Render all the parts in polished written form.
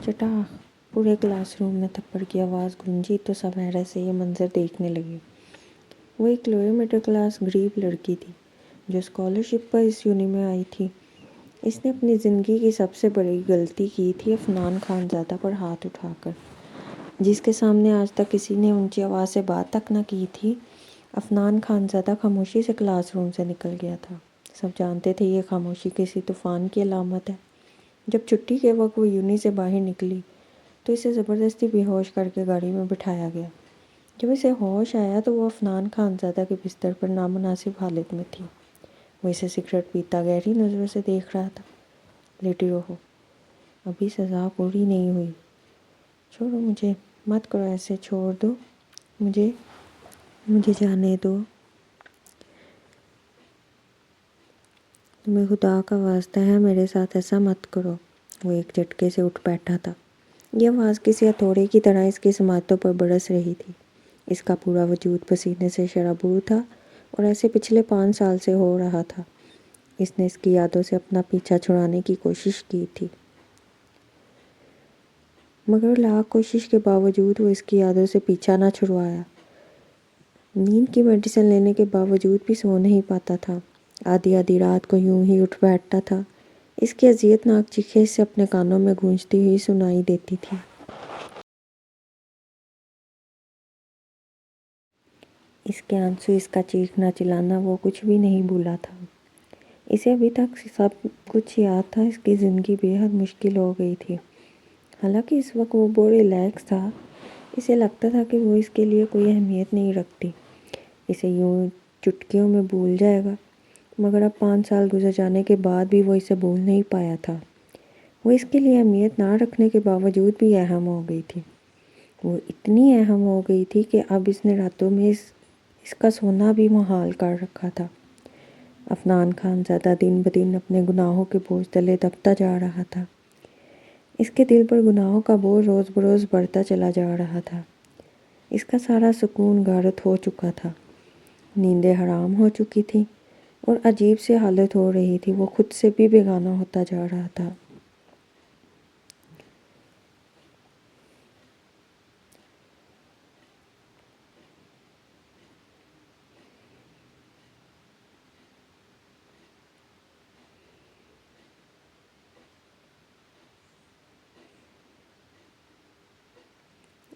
چٹاخ! پورے class room میں تھپڑ کی آواز گونجی تو سب حیرت سے یہ منظر دیکھنے لگے۔ وہ ایک لوئر مڈل کلاس غریب لڑکی تھی جو اسکالرشپ پر اس یونی میں آئی تھی۔ اس نے اپنی زندگی کی سب سے بڑی غلطی کی تھی عفنان خان زادہ پر ہاتھ اٹھا کر، جس کے سامنے آج تک کسی نے اونچی آواز سے بات تک نہ کی تھی۔ عفنان خان زادہ خاموشی سے کلاس روم سے نکل گیا تھا۔ سب جانتے تھے یہ خاموشی کسی طوفان کی علامت ہے۔ جب چھٹی کے وقت وہ یونی سے باہر نکلی تو اسے زبردستی بے ہوش کر کے گاڑی میں بٹھایا گیا۔ جب اسے ہوش آیا تو وہ عفنان خان زادہ کے بستر پر نامناسب حالت میں تھی۔ وہ اسے سگریٹ پیتا گہری نظروں سے دیکھ رہا تھا۔ لیٹی رہو، ابھی سزا پوری نہیں ہوئی۔ چھوڑو مجھے، مت کرو ایسے، چھوڑ دو مجھے جانے دو۔ تمہیں خدا کا واسطہ ہے میرے ساتھ ایسا مت کرو۔ وہ ایک جھٹکے سے اٹھ بیٹھا تھا۔ یہ آواز کسی ہتھوڑے کی طرح اس کی سماعتوں پر برس رہی تھی۔ اس کا پورا وجود پسینے سے شرابور تھا اور ایسے پچھلے 5 سال سے ہو رہا تھا۔ اس نے اس کی یادوں سے اپنا پیچھا چھڑانے کی کوشش کی تھی، مگر لاکھ کوشش کے باوجود وہ اس کی یادوں سے پیچھا نہ چھڑوایا۔ نیند کی میڈیسن لینے کے باوجود بھی سو نہیں پاتا تھا۔ آدھی آدھی رات کو یوں ہی اٹھ بیٹھتا تھا۔ اس کی اذیت ناک چیخیں اسے اپنے کانوں میں گونجتی ہوئی سنائی دیتی تھی۔ اس کے آنسو، اس کا چیخنا چلانا، وہ کچھ بھی نہیں بھولا تھا۔ اسے ابھی تک سب کچھ یاد تھا۔ اس کی زندگی بے حد مشکل ہو گئی تھی۔ حالانکہ اس وقت وہ بہت ریلیکس تھا۔ اسے لگتا تھا کہ وہ اس کے لیے کوئی اہمیت نہیں رکھتی، اسے یوں چٹکیوں میں بھول جائے گا، مگر اب 5 سال گزر جانے کے بعد بھی وہ اسے بھول نہیں پایا تھا۔ وہ اس کے لیے اہمیت نہ رکھنے کے باوجود بھی اہم ہو گئی تھی۔ وہ اتنی اہم ہو گئی تھی کہ اب اس نے راتوں میں اس کا سونا بھی محال کر رکھا تھا۔ عفنان خان زادہ دن بدن اپنے گناہوں کے بوجھ تلے دبتا جا رہا تھا۔ اس کے دل پر گناہوں کا بوجھ روز بروز بڑھتا چلا جا رہا تھا۔ اس کا سارا سکون غارت ہو چکا تھا۔ نیندیں حرام ہو چکی تھیں اور عجیب سی حالت ہو رہی تھی، وہ خود سے بھی بیگانہ ہوتا جا رہا تھا۔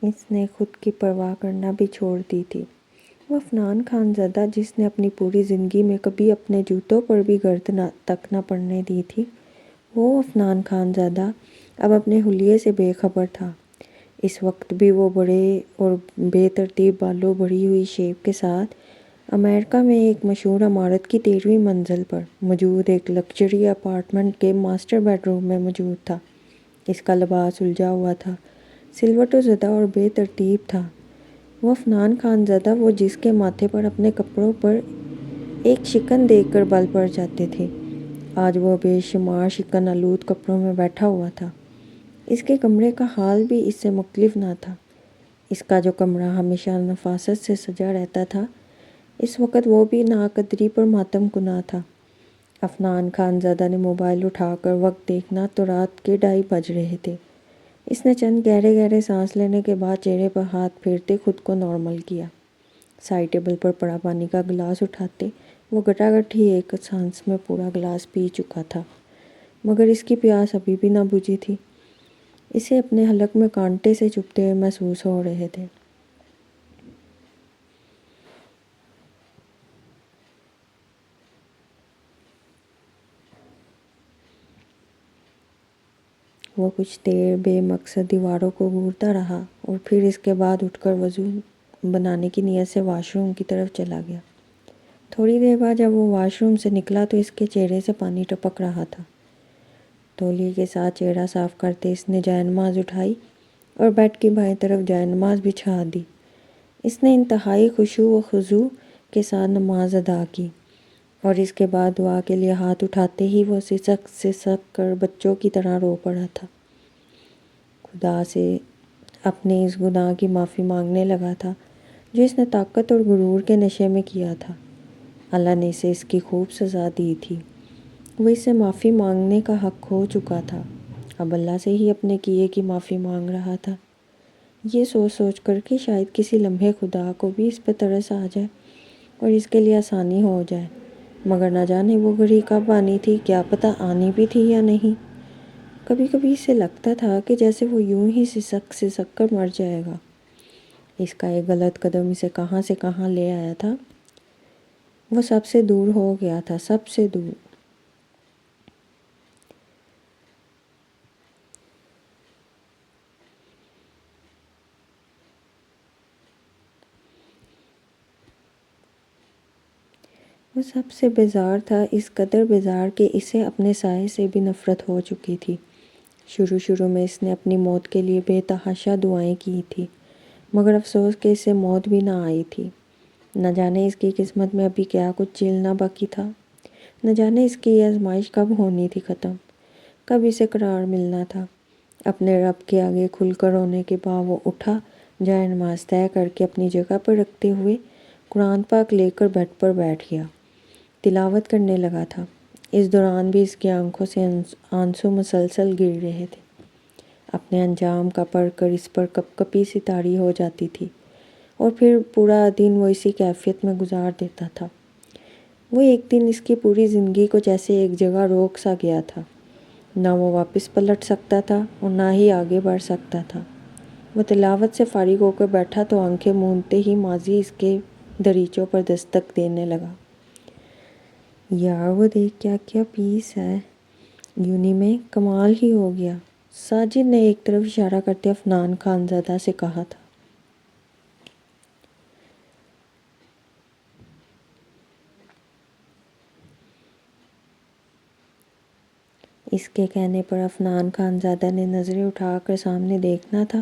اس نے خود کی پرواہ کرنا بھی چھوڑ دی تھی۔ وہ عفنان خان زادہ جس نے اپنی پوری زندگی میں کبھی اپنے جوتوں پر بھی گرد تک نہ پڑنے دی تھی، وہ عفنان خان زادہ اب اپنے حلیے سے بے خبر تھا۔ اس وقت بھی وہ بڑے اور بے ترتیب بالوں بڑھی ہوئی شیپ کے ساتھ امریکہ میں ایک مشہور عمارت کی 13ویں منزل پر موجود ایک لگژری اپارٹمنٹ کے ماسٹر بیڈ روم میں موجود تھا۔ اس کا لباس الجھا ہوا تھا، سلوٹ و زدہ اور بے ترتیب تھا۔ وہ عفنان خان زادہ، وہ جس کے ماتھے پر اپنے کپڑوں پر ایک شکن دیکھ کر بل پڑ جاتے تھے، آج وہ بے شمار شکن آلود کپڑوں میں بیٹھا ہوا تھا۔ اس کے کمرے کا حال بھی اس سے مختلف نہ تھا۔ اس کا جو کمرہ ہمیشہ نفاست سے سجا رہتا تھا، اس وقت وہ بھی ناقدری پر ماتم کنا تھا۔ عفنان خان زادہ نے موبائل اٹھا کر وقت دیکھنا تو رات کے 2:30 بج رہے تھے۔ اس نے چند گہرے گہرے سانس لینے کے بعد چہرے پر ہاتھ پھیرتے خود کو نارمل کیا۔ سائڈ ٹیبل پر پڑا پانی کا گلاس اٹھاتے وہ گٹاگٹ ہی ایک سانس میں پورا گلاس پی چکا تھا، مگر اس کی پیاس ابھی بھی نہ بجھی تھی۔ اسے اپنے حلق میں کانٹے سے چبھتے ہوئے محسوس ہو رہے تھے۔ وہ کچھ دیر بے مقصد دیواروں کو گھورتا رہا اور پھر اس کے بعد اٹھ کر وضو بنانے کی نیت سے واش روم کی طرف چلا گیا۔ تھوڑی دیر بعد جب وہ واش روم سے نکلا تو اس کے چہرے سے پانی ٹپک رہا تھا۔ تولیے کے ساتھ چہرہ صاف کرتے اس نے جائے نماز اٹھائی اور بیڈ کی بائیں طرف جائے نماز بچھا دی۔ اس نے انتہائی خشوع و خضوع کے ساتھ نماز ادا کی اور اس کے بعد دعا کے لیے ہاتھ اٹھاتے ہی وہ سسک سسک کر بچوں کی طرح رو پڑا تھا۔ خدا سے اپنے اس گناہ کی معافی مانگنے لگا تھا جو اس نے طاقت اور غرور کے نشے میں کیا تھا۔ اللہ نے اسے اس کی خوب سزا دی تھی۔ وہ اس سے معافی مانگنے کا حق کھو چکا تھا۔ اب اللہ سے ہی اپنے کیے کی معافی مانگ رہا تھا۔ یہ سوچ سوچ کر کہ شاید کسی لمحے خدا کو بھی اس پہ ترس آ جائے اور اس کے لیے آسانی ہو جائے، مگر نہ جانے وہ گھڑی کب آنی تھی، کیا پتہ آنی بھی تھی یا نہیں۔ کبھی کبھی اسے لگتا تھا کہ جیسے وہ یوں ہی سسک سسک کر مر جائے گا۔ اس کا ایک غلط قدم اسے کہاں سے کہاں لے آیا تھا۔ وہ سب سے دور ہو گیا تھا، سب سے دور۔ وہ سب سے بیزار تھا، اس قدر بیزار کہ اسے اپنے سائے سے بھی نفرت ہو چکی تھی۔ شروع میں اس نے اپنی موت کے لیے بے تحاشا دعائیں کی تھی، مگر افسوس کہ اسے موت بھی نہ آئی تھی۔ نہ جانے اس کی قسمت میں ابھی کیا کچھ جھیلنا باقی تھا، نہ جانے اس کی یہ آزمائش کب ہونی تھی ختم، کب اسے قرار ملنا تھا۔ اپنے رب کے آگے کھل کر رونے کے بعد وہ اٹھا، جائے نماز طے کر کے اپنی جگہ پر رکھتے ہوئے قرآن پاک لے کر بیڈ پر بیٹھ گیا۔ تلاوت کرنے لگا تھا۔ اس دوران بھی اس کی آنکھوں سے آنسو مسلسل گر رہے تھے۔ اپنے انجام کا پڑھ کر اس پر کپ کپی سی طاری ہو جاتی تھی اور پھر پورا دن وہ اسی کیفیت میں گزار دیتا تھا۔ وہ ایک دن اس کی پوری زندگی کو جیسے ایک جگہ روک سا گیا تھا۔ نہ وہ واپس پلٹ سکتا تھا اور نہ ہی آگے بڑھ سکتا تھا۔ وہ تلاوت سے فارغ ہو کر بیٹھا تو آنکھیں موندتے ہی ماضی اس کے دریچوں پر دستک دینے لگا۔ یار وہ دیکھ کیا کیا پیس ہے، یونی میں کمال ہی ہو گیا، ساجد نے ایک طرف اشارہ کرتے عفنان خانزادہ سے کہا تھا۔ اس کے کہنے پر عفنان خانزادہ نے نظریں اٹھا کر سامنے دیکھنا تھا،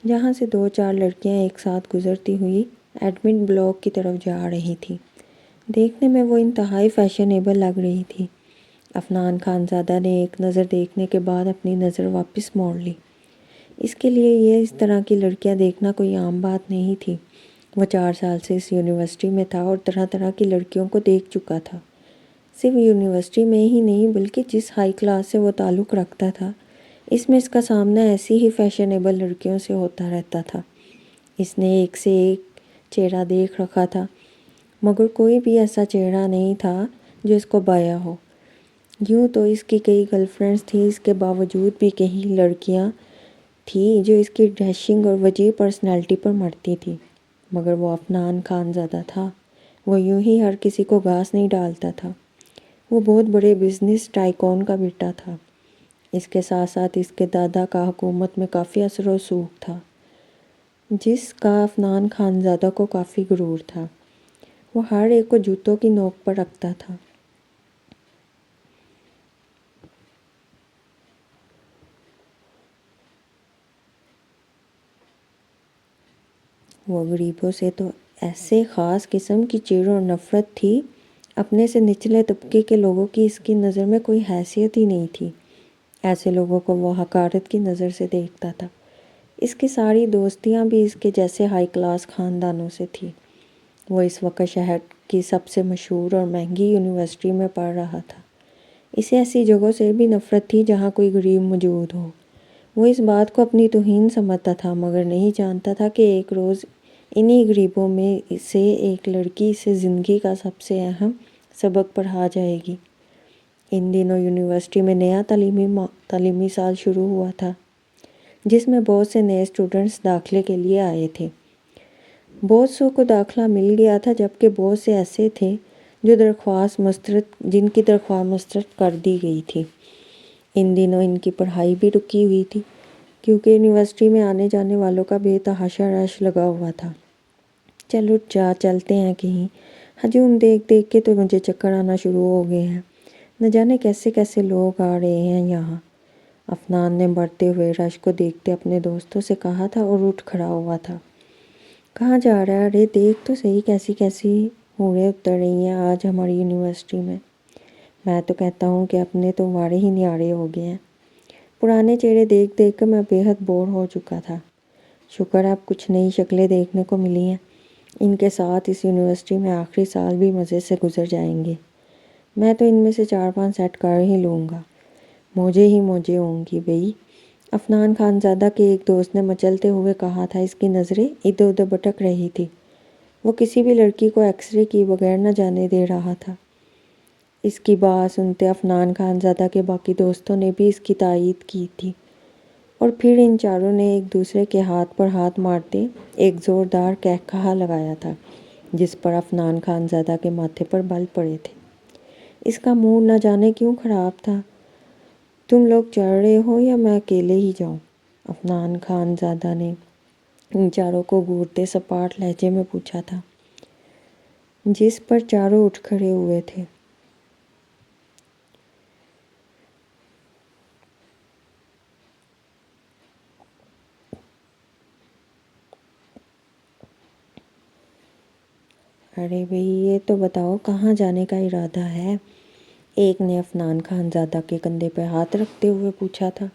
جہاں سے 2-4 لڑکیاں ایک ساتھ گزرتی ہوئی ایڈمن بلاک کی طرف جا رہی تھیں۔ دیکھنے میں وہ انتہائی فیشنیبل لگ رہی تھی۔ عفنان خانزادہ نے ایک نظر دیکھنے کے بعد اپنی نظر واپس موڑ لی۔ اس کے لیے یہ اس طرح کی لڑکیاں دیکھنا کوئی عام بات نہیں تھی۔ وہ 4 سال سے اس یونیورسٹی میں تھا اور طرح طرح کی لڑکیوں کو دیکھ چکا تھا۔ صرف یونیورسٹی میں ہی نہیں بلکہ جس ہائی کلاس سے وہ تعلق رکھتا تھا، اس میں اس کا سامنا ایسی ہی فیشنیبل لڑکیوں سے ہوتا رہتا تھا۔ اس نے ایک سے ایک چہرہ دیکھ رکھا تھا، مگر کوئی بھی ایسا چہرہ نہیں تھا جو اس کو بایا ہو۔ یوں تو اس کی کئی گرل فرینڈز تھیں، اس کے باوجود بھی کئی لڑکیاں تھیں جو اس کی ڈیشنگ اور وجیح پرسنالٹی پر مرتی تھیں، مگر وہ عفنان خانزادہ تھا۔ وہ یوں ہی ہر کسی کو گھاس نہیں ڈالتا تھا۔ وہ بہت بڑے بزنس ٹائکون کا بیٹا تھا۔ اس کے ساتھ ساتھ اس کے دادا کا حکومت میں کافی اثر و رسوخ تھا، جس کا عفنان خانزادہ کو کافی غرور تھا۔ وہ ہر ایک کو جوتوں کی نوک پر رکھتا تھا۔ وہ غریبوں سے تو ایسے خاص قسم کی چڑ اور نفرت تھی، اپنے سے نچلے طبقے کے لوگوں کی اس کی نظر میں کوئی حیثیت ہی نہیں تھی۔ ایسے لوگوں کو وہ حقارت کی نظر سے دیکھتا تھا۔ اس کی ساری دوستیاں بھی اس کے جیسے ہائی کلاس خاندانوں سے تھی۔ وہ اس وقت شہر کی سب سے مشہور اور مہنگی یونیورسٹی میں پڑھ رہا تھا۔ اسے ایسی جگہوں سے بھی نفرت تھی جہاں کوئی غریب موجود ہو۔ وہ اس بات کو اپنی توہین سمجھتا تھا، مگر نہیں جانتا تھا کہ ایک روز انہی غریبوں میں سے ایک لڑکی اسے زندگی کا سب سے اہم سبق پڑھا جائے گی۔ ان دنوں یونیورسٹی میں نیا تعلیمی سال شروع ہوا تھا، جس میں بہت سے نئے اسٹوڈنٹس داخلے کے لیے آئے تھے۔ بہت سو کو داخلہ مل گیا تھا، جبکہ بہت سے ایسے تھے جن کی درخواست مسترد کر دی گئی تھی۔ ان دنوں ان کی پڑھائی بھی رکی ہوئی تھی، کیونکہ یونیورسٹی میں آنے جانے والوں کا بے تحاشا رش لگا ہوا تھا۔ چل اٹھ جا، چلتے ہیں کہیں، ہجوم دیکھ دیکھ کے تو مجھے چکر آنا شروع ہو گئے ہیں، نہ جانے کیسے کیسے لوگ آ رہے ہیں یہاں۔ عفنان نے بڑھتے ہوئے رش کو دیکھتے اپنے دوستوں سے کہا تھا اور اٹھ کھڑا ہوا تھا۔ کہاں جا رہا ہے؟ ارے دیکھ تو صحیح کیسی کیسی ہوریں اتر رہی ہیں آج ہماری یونیورسٹی میں۔ میں تو کہتا ہوں کہ اپنے تو واڑے ہی نیارے ہو گئے ہیں۔ پرانے چہرے دیکھ دیکھ کر میں بے حد بور ہو چکا تھا۔ شکر اب کچھ نئی شکلیں دیکھنے کو ملی ہیں۔ ان کے ساتھ اس یونیورسٹی میں آخری سال بھی مزے سے گزر جائیں گے۔ میں تو ان میں سے 4-5 سیٹ کر ہی لوں گا۔ موجے ہی موجے ہوں گی بھئی، عفنان خان زادہ کے ایک دوست نے مچلتے ہوئے کہا تھا۔ اس کی نظریں ادھر ادھر بھٹک رہی تھی۔ وہ کسی بھی لڑکی کو ایکس رے کیے بغیر نہ جانے دے رہا تھا۔ اس کی بات سنتے عفنان خان زادہ کے باقی دوستوں نے بھی اس کی تائید کی تھی، اور پھر ان چاروں نے ایک دوسرے کے ہاتھ پر ہاتھ مارتے ایک زوردار قہقہہ لگایا تھا، جس پر عفنان خان زادہ کے ماتھے پر بل پڑے تھے۔ اس کا موڈ نہ جانے کیوں خراب تھا۔ تم لوگ چڑھ رہے ہو یا میں اکیلے ہی جاؤں؟ عفنان خان زادہ نے ان چاروں کو گھورتے سپاٹ لہجے میں پوچھا تھا، جس پر چاروں اٹھ کھڑے ہوئے تھے۔ ارے بھئی یہ تو بتاؤ کہاں جانے کا ارادہ ہے؟ ایک نے عفنان خان زادہ کے کندھے پہ ہاتھ رکھتے ہوئے پوچھا تھا۔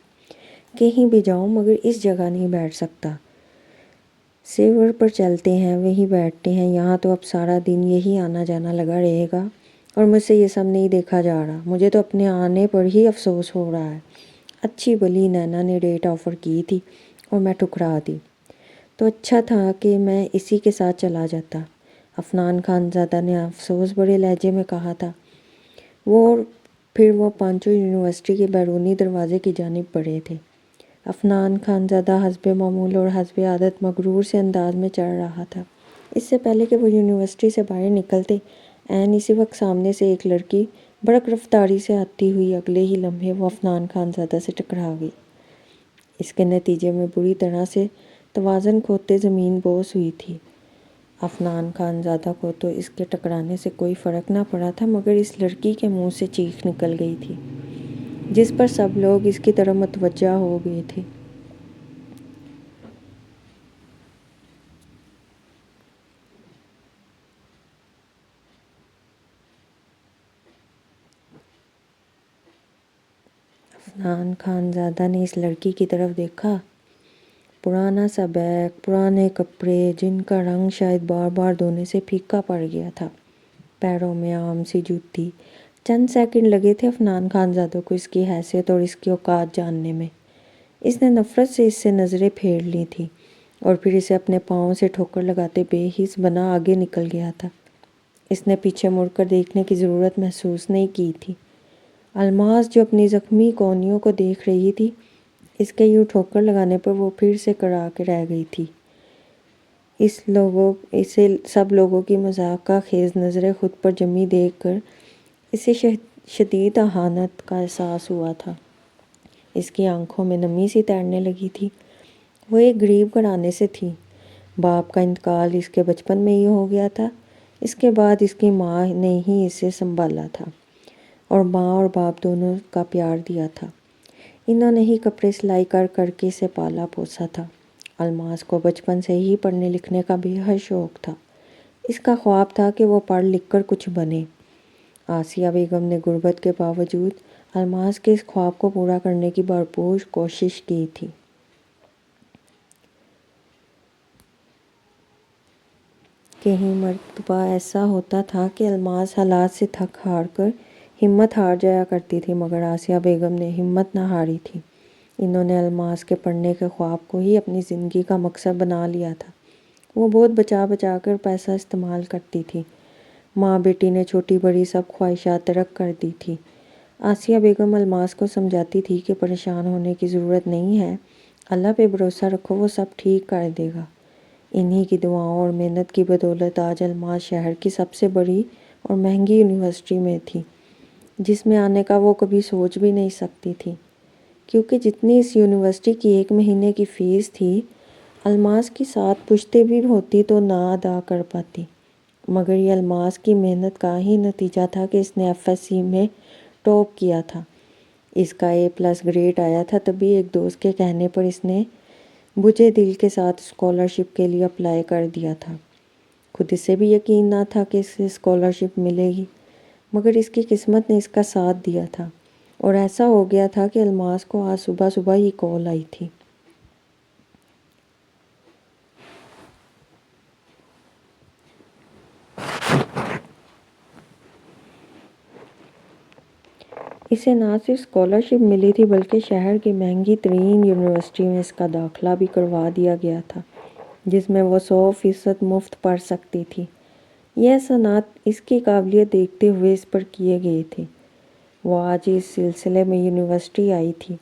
کہیں بھی جاؤں مگر اس جگہ نہیں بیٹھ سکتا۔ سیور پر چلتے ہیں، وہیں بیٹھتے ہیں، یہاں تو اب سارا دن یہی آنا جانا لگا رہے گا، اور مجھ سے یہ سب نہیں دیکھا جا رہا۔ مجھے تو اپنے آنے پر ہی افسوس ہو رہا ہے۔ اچھی بھلی نینا نے ڈیٹ آفر کی تھی اور میں ٹھکرا دی، تو اچھا تھا کہ میں اسی کے ساتھ چلا جاتا، عفنان خان زادہ نے افسوس بھرے لہجے میں کہا تھا۔ پھر وہ پانچوں یونیورسٹی کے بیرونی دروازے کی جانب بڑھے تھے۔ عفنان خان زادہ حسب معمول اور حسب عادت مغرور سے انداز میں چڑھ رہا تھا۔ اس سے پہلے کہ وہ یونیورسٹی سے باہر نکلتے، عین اسی وقت سامنے سے ایک لڑکی بڑک رفتاری سے آتی ہوئی اگلے ہی لمحے وہ عفنان خان زادہ سے ٹکرا گئی۔ اس کے نتیجے میں بری طرح سے توازن کھوتے زمین بوس ہوئی تھی۔ عفنان خان زادہ کو تو اس کے ٹکرانے سے کوئی فرق نہ پڑا تھا، مگر اس لڑکی کے منہ سے چیخ نکل گئی تھی، جس پر سب لوگ اس کی طرف متوجہ ہو گئے تھے۔ عفنان خان زادہ نے اس لڑکی کی طرف دیکھا۔ پرانا سا بیگ، پرانے کپڑے جن کا رنگ شاید بار بار دھونے سے پھیکا پڑ گیا تھا، پیروں میں عام سی جوتی۔ چند سیکنڈ لگے تھے عفنان خان زادہ کو اس کی حیثیت اور اس کی اوقات جاننے میں۔ اس نے نفرت سے اس سے نظریں پھیر لی تھیں، اور پھر اسے اپنے پاؤں سے ٹھوکر لگاتے بے حس بنا آگے نکل گیا تھا۔ اس نے پیچھے مڑ کر دیکھنے کی ضرورت محسوس نہیں کی تھی۔ الماس جو اپنی زخمی کونیوں کو دیکھ رہی تھی، اس کے یوں ٹھوکر لگانے پر وہ پھر سے کڑا کے رہ گئی تھی۔ اسے سب لوگوں کی مضحکہ خیز نظریں خود پر جمی دیکھ کر اسے شدید اہانت کا احساس ہوا تھا۔ اس کی آنکھوں میں نمی سی تیرنے لگی تھی۔ وہ ایک غریب گھرانے سے تھی۔ باپ کا انتقال اس کے بچپن میں ہی ہو گیا تھا۔ اس کے بعد اس کی ماں نے ہی اسے سنبھالا تھا، اور ماں اور باپ دونوں کا پیار دیا تھا۔ انہوں نے ہی کپڑے سلائی کر کر کے اسے پالا پوسا تھا۔ الماس کو بچپن سے ہی پڑھنے لکھنے کا بے حد شوق تھا۔ اس کا خواب تھا کہ وہ پڑھ لکھ کر کچھ بنے۔ آسیہ بیگم نے غربت کے باوجود الماس کے اس خواب کو پورا کرنے کی بھرپور کوشش کی تھی۔ کہیں مرتبہ ایسا ہوتا تھا کہ الماس حالات سے تھک ہار کر ہمت ہار جایا کرتی تھی، مگر آسیہ بیگم نے ہمت نہ ہاری تھی۔ انہوں نے الماس کے پڑھنے کے خواب کو ہی اپنی زندگی کا مقصد بنا لیا تھا۔ وہ بہت بچا بچا کر پیسہ استعمال کرتی تھی۔ ماں بیٹی نے چھوٹی بڑی سب خواہشات ترک کر دی تھی۔ آسیہ بیگم الماس کو سمجھاتی تھی کہ پریشان ہونے کی ضرورت نہیں ہے، اللہ پہ بھروسہ رکھو، وہ سب ٹھیک کر دے گا۔ انہی کی دعاؤں اور محنت کی بدولت آج الماس شہر کی سب سے بڑی اور مہنگی یونیورسٹی میں تھی، جس میں آنے کا وہ کبھی سوچ بھی نہیں سکتی تھی، کیونکہ جتنی اس یونیورسٹی کی ایک مہینے کی فیس تھی، الماس کی 7 پشتیں بھی ہوتی تو نہ ادا کر پاتی۔ مگر یہ الماس کی محنت کا ہی نتیجہ تھا کہ اس نے ایف ایس سی میں ٹاپ کیا تھا۔ اس کا A+ گریڈ آیا تھا، تبھی ایک دوست کے کہنے پر اس نے بجھے دل کے ساتھ اسکالرشپ کے لیے اپلائی کر دیا تھا۔ خود اسے بھی یقین نہ تھا کہ اسے اسکالرشپ ملے گی، مگر اس کی قسمت نے اس کا ساتھ دیا تھا، اور ایسا ہو گیا تھا کہ الماس کو آج صبح صبح ہی کال آئی تھی۔ اسے نہ صرف اسکالرشپ ملی تھی بلکہ شہر کی مہنگی ترین یونیورسٹی میں اس کا داخلہ بھی کروا دیا گیا تھا، جس میں وہ 100% مفت پڑھ سکتی تھی۔ یہ احسانات اس کی قابلیت دیکھتے ہوئے اس پر کیے گئے تھے۔ وہ آج اس سلسلے میں یونیورسٹی آئی تھی،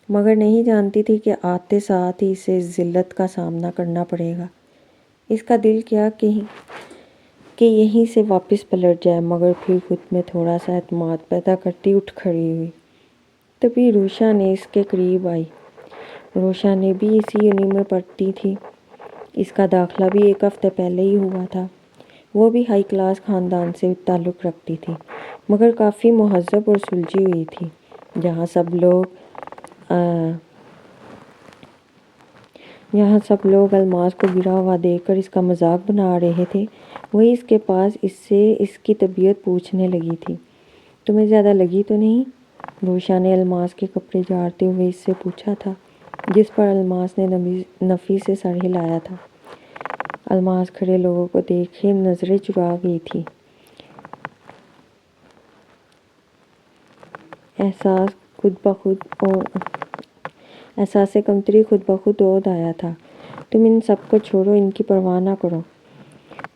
مگر نہیں جانتی تھی کہ آتے ساتھ ہی اسے اس ذلت کا سامنا کرنا پڑے گا۔ اس کا دل کیا کہ یہیں سے واپس پلٹ جائے، مگر پھر خود میں تھوڑا سا اعتماد پیدا کرتی اٹھ کھڑی ہوئی۔ تبھی روشا نے اس کے قریب آئی۔ روشا نے بھی اسی یونی میں پڑھتی تھی۔ اس کا داخلہ بھی ایک ہفتے پہلے ہی ہوا تھا۔ وہ بھی ہائی کلاس خاندان سے تعلق رکھتی تھی، مگر کافی مہذب اور سلجھی ہوئی تھی۔ جہاں سب لوگ الماس کو گرا ہوا دیکھ کر اس کا مذاق بنا رہے تھے، وہی اس کے پاس اس سے اس کی طبیعت پوچھنے لگی تھی۔ تمہیں زیادہ لگی تو نہیں؟ روشا نے الماس کے کپڑے جھاڑتے ہوئے اس سے پوچھا تھا، جس پر الماس نے نفی سے سر ہلایا تھا۔ الماس کھڑے لوگوں کو دیکھے نظریں چرا گئی تھی۔ احساس کمتری خود بخود عود آیا تھا۔ تم ان سب کو چھوڑو، ان کی پرواہ نہ کرو۔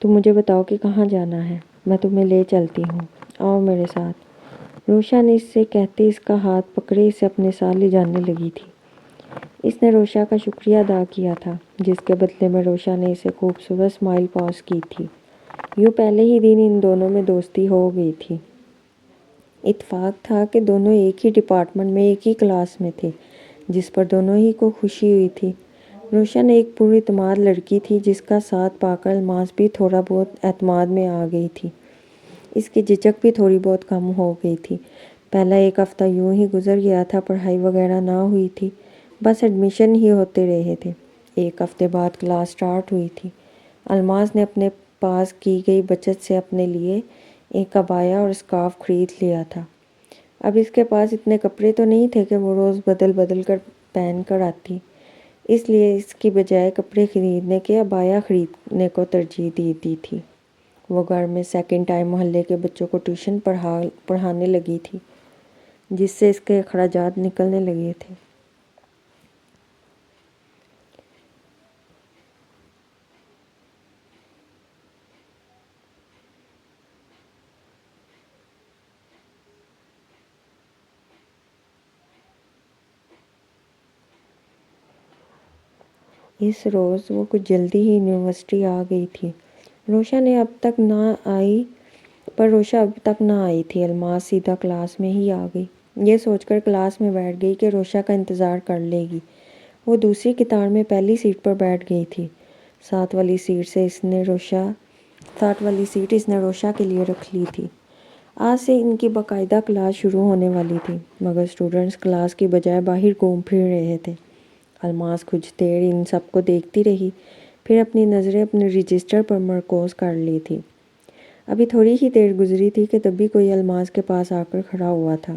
تم مجھے بتاؤ کہ کہاں جانا ہے، میں تمہیں لے چلتی ہوں، آؤ میرے ساتھ۔ روشا نے اس سے کہتے اس کا ہاتھ پکڑے اسے اپنے ساتھ لے جانے لگی تھی۔ اس نے روشا کا شکریہ ادا کیا تھا، جس کے بدلے میں روشا نے اسے خوبصورت اسمائل پاس کی تھی۔ یوں پہلے ہی دن ان دونوں میں دوستی ہو گئی تھی۔ اتفاق تھا کہ دونوں ایک ہی ڈپارٹمنٹ میں ایک ہی کلاس میں تھے، جس پر دونوں ہی کو خوشی ہوئی تھی۔ روشن ایک پر اعتماد لڑکی تھی، جس کا ساتھ پا کر الماس بھی تھوڑا بہت اعتماد میں آ گئی تھی۔ اس کی جھجک بھی تھوڑی بہت کم ہو گئی تھی۔ پہلا ایک ہفتہ یوں ہی گزر گیا تھا، پڑھائی وغیرہ نہ ہوئی تھی، بس ایڈمیشن ہی ہوتے رہے تھے۔ ایک ہفتے بعد کلاس سٹارٹ ہوئی تھی۔ الماس نے اپنے پاس کی گئی بچت سے اپنے لیے ایک عبایا اور اسکارف خرید لیا تھا۔ اب اس کے پاس اتنے کپڑے تو نہیں تھے کہ وہ روز بدل کر پہن کر آتی، اس لیے اس کی بجائے کپڑے خریدنے کے عبایا خریدنے کو ترجیح دیتی تھی۔ وہ گھر میں سیکنڈ ٹائم محلے کے بچوں کو ٹیوشن پڑھانے لگی تھی، جس سے اس کے اخراجات نکلنے لگے تھے۔ اس روز وہ کچھ جلدی ہی یونیورسٹی آ گئی تھی۔ روشا اب تک نہ آئی تھی۔ الماس سیدھا کلاس میں ہی آ گئی۔ یہ سوچ کر کلاس میں بیٹھ گئی کہ روشا کا انتظار کر لے گی۔ وہ دوسری قطار میں پہلی سیٹ پر بیٹھ گئی تھی۔ ساتھ والی سیٹ اس نے روشا کے لیے رکھ لی تھی۔ آج سے ان کی باقاعدہ کلاس شروع ہونے والی تھی، مگر اسٹوڈنٹس کلاس کی بجائے باہر گھوم پھر رہے تھے۔ الماس کچھ دیر ان سب کو دیکھتی رہی، پھر اپنی نظریں اپنے رجسٹر پر مرکوز کر لی تھی۔ ابھی تھوڑی ہی دیر گزری تھی کہ تبھی کوئی الماس کے پاس آ کر کھڑا ہوا تھا۔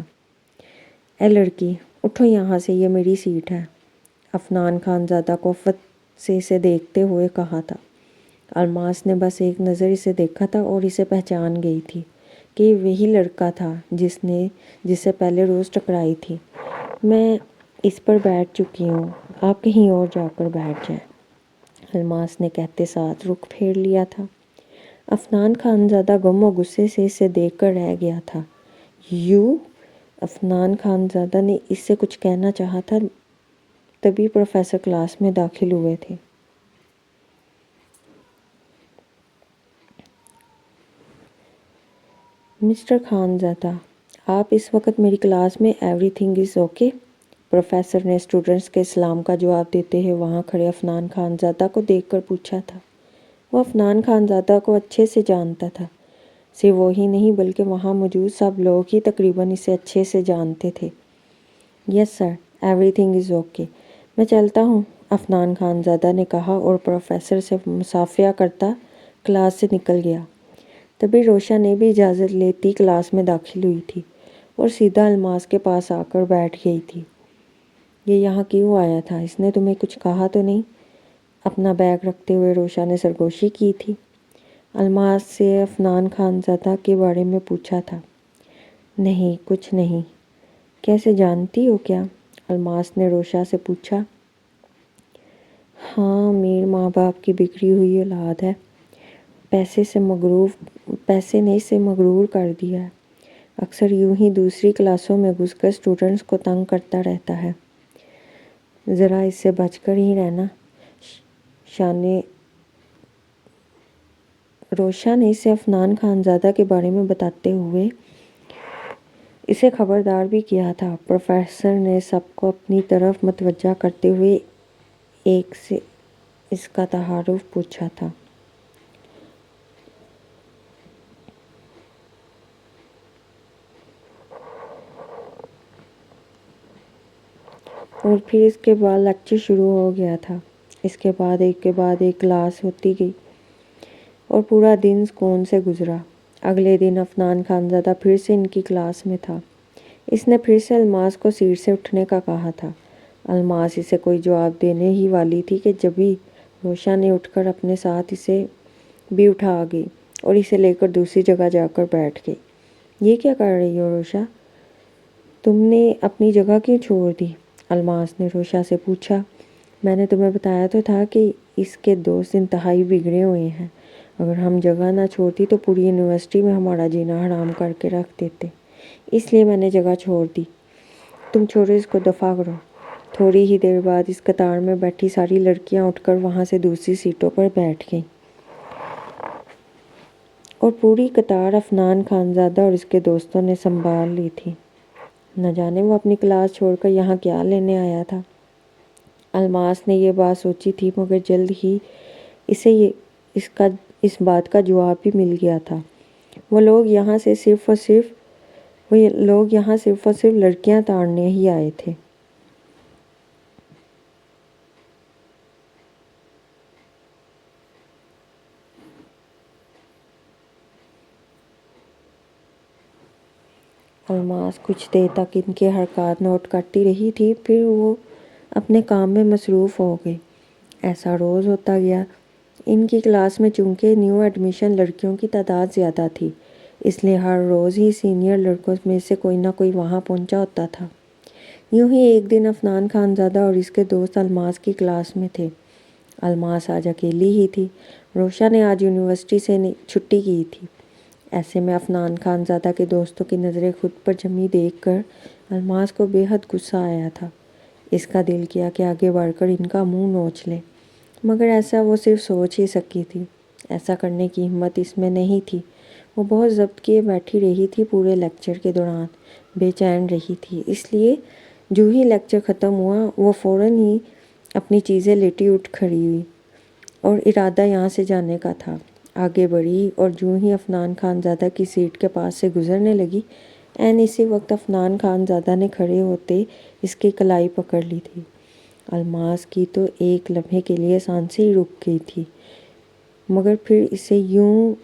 اے لڑکی، اٹھو یہاں سے، یہ میری سیٹ ہے، عفنان خان زادہ کو افت سے اسے دیکھتے ہوئے کہا تھا۔ الماس نے بس ایک نظر اسے دیکھا تھا اور اسے پہچان گئی تھی کہ یہ وہی لڑکا تھا جس سے پہلے روز ٹکرائی تھی۔ میں اس پر بیٹھ چکی ہوں، آپ کہیں اور جا کر بیٹھ جائیں، الماس نے کہتے ساتھ رخ پھیر لیا تھا۔ عفنان خان زادہ غم و غصے سے اسے دیکھ کر رہ گیا تھا۔ عفنان خان زادہ نے اس سے کچھ کہنا چاہا تھا، تبھی پروفیسر کلاس میں داخل ہوئے تھے۔ مسٹر خان زادہ، آپ اس وقت میری کلاس میں every thing is okay? Professor نے اسٹوڈنٹس کے سلام کا جواب دیتے ہوئے وہاں کھڑے عفنان خان زادہ کو دیکھ کر پوچھا تھا۔ وہ عفنان خان زادہ کو اچھے سے جانتا تھا۔ صرف وہی نہیں بلکہ وہاں موجود سب لوگ ہی تقریباً اسے اچھے سے جانتے تھے۔ یس سر، ایوری تھنگ از اوکے، میں چلتا ہوں، عفنان خان زادہ نے کہا اور پروفیسر سے مصافحہ کرتا کلاس سے نکل گیا۔ تبھی روشا نے بھی اجازت لیتی کلاس میں داخل ہوئی تھی اور سیدھا الماس کے پاس آ کر بیٹھ گئی تھی۔ یہ یہاں کیوں آیا تھا؟ اس نے تمہیں کچھ کہا تو نہیں؟ اپنا بیگ رکھتے ہوئے روشا نے سرگوشی کی تھی۔ الماس سے عفنان خان زادہ کے بارے میں پوچھا تھا۔ نہیں، کچھ نہیں، کیسے جانتی ہو کیا؟ الماس نے روشا سے پوچھا۔ ہاں، میر ماں باپ کی بگڑی ہوئی اولاد ہے، پیسے نے اسے مغرور کر دیا ہے، اکثر یوں ہی دوسری کلاسوں میں گھس کر اسٹوڈنٹس کو تنگ کرتا رہتا ہے، ذرا اس سے بچ کر ہی رہنا۔ روشا نے اسے عفنان خانزادہ کے بارے میں بتاتے ہوئے اسے خبردار بھی کیا تھا۔ پروفیسر نے سب کو اپنی طرف متوجہ کرتے ہوئے ایک سے اس کا تعارف پوچھا تھا۔ اور پھر اس کے بعد لیکچر شروع ہو گیا تھا۔ اس کے بعد ایک کلاس ہوتی گئی اور پورا دن سکون سے گزرا۔ اگلے دن عفنان خانزادہ پھر سے ان کی کلاس میں تھا۔ اس نے پھر سے الماس کو سیٹ سے اٹھنے کا کہا تھا۔ الماس اسے کوئی جواب دینے ہی والی تھی کہ جبھی روشا نے اٹھ کر اپنے ساتھ اسے بھی اٹھا گئی اور اسے لے کر دوسری جگہ جا کر بیٹھ گئی۔ یہ کیا کر رہی ہو روشا؟ تم نے اپنی جگہ کیوں چھوڑ دی؟ الماس نے روشا سے پوچھا۔ میں نے تمہیں بتایا تو تھا کہ اس کے دوست انتہائی بگڑے ہوئے ہیں، اگر ہم جگہ نہ چھوڑتی تو پوری یونیورسٹی میں ہمارا جینا حرام کر کے رکھ دیتے، اس لیے میں نے جگہ چھوڑ دی۔ تم چھوڑو، اس کو دفع کرو۔ تھوڑی ہی دیر بعد اس قطار میں بیٹھی ساری لڑکیاں اٹھ کر وہاں سے دوسری سیٹوں پر بیٹھ گئیں اور پوری قطار عفنان خانزادہ اور اس کے دوستوں نے سنبھال لی تھی۔ نہ جانے وہ اپنی کلاس چھوڑ کر یہاں کیا لینے آیا تھا۔ الماس نے یہ بات سوچی تھی، مگر جلد ہی اسے اس بات کا جواب بھی مل گیا تھا۔ وہ لوگ یہاں صرف اور صرف لڑکیاں تاڑنے ہی آئے تھے۔ الماس کچھ دیر تک ان کے حرکات نوٹ کرتی رہی تھی، پھر وہ اپنے کام میں مصروف ہو گئی۔ ایسا روز ہوتا گیا۔ ان کی کلاس میں چونکہ نیو ایڈمیشن لڑکیوں کی تعداد زیادہ تھی، اس لیے ہر روز ہی سینئر لڑکوں میں سے کوئی نہ کوئی وہاں پہنچا ہوتا تھا۔ یوں ہی ایک دن عفنان خانزادہ اور اس کے دوست الماس کی کلاس میں تھے۔ الماس آج اکیلی ہی تھی۔ روشا نے آج یونیورسٹی سے چھٹی کی تھی۔ ایسے میں عفنان خانزادہ کے دوستوں کی نظریں خود پر جمی دیکھ کر الماس کو بے حد غصہ آیا تھا۔ اس کا دل کیا کہ آگے بڑھ کر ان کا منہ نوچ لے، مگر ایسا وہ صرف سوچ ہی سکی تھی، ایسا کرنے کی ہمت اس میں نہیں تھی۔ وہ بہت ضبط کیے بیٹھی رہی تھی، پورے لیکچر کے دوران بے چین رہی تھی، اس لیے جو ہی لیکچر ختم ہوا وہ فوراً ہی اپنی چیزیں لیٹی اٹھ کھڑی ہوئی اور ارادہ یہاں سے جانے کا تھا۔ آگے بڑھی اور جو ہی عفنان خانزادہ کی سیٹ کے پاس سے گزرنے لگی، عین اسی وقت عفنان خانزادہ نے کھڑے ہوتے اس کی کلائی پکڑ لی تھی۔ الماس کی تو ایک لمحے کے لیے سانسیں ہی رک گئی تھی، مگر پھر اسے یوں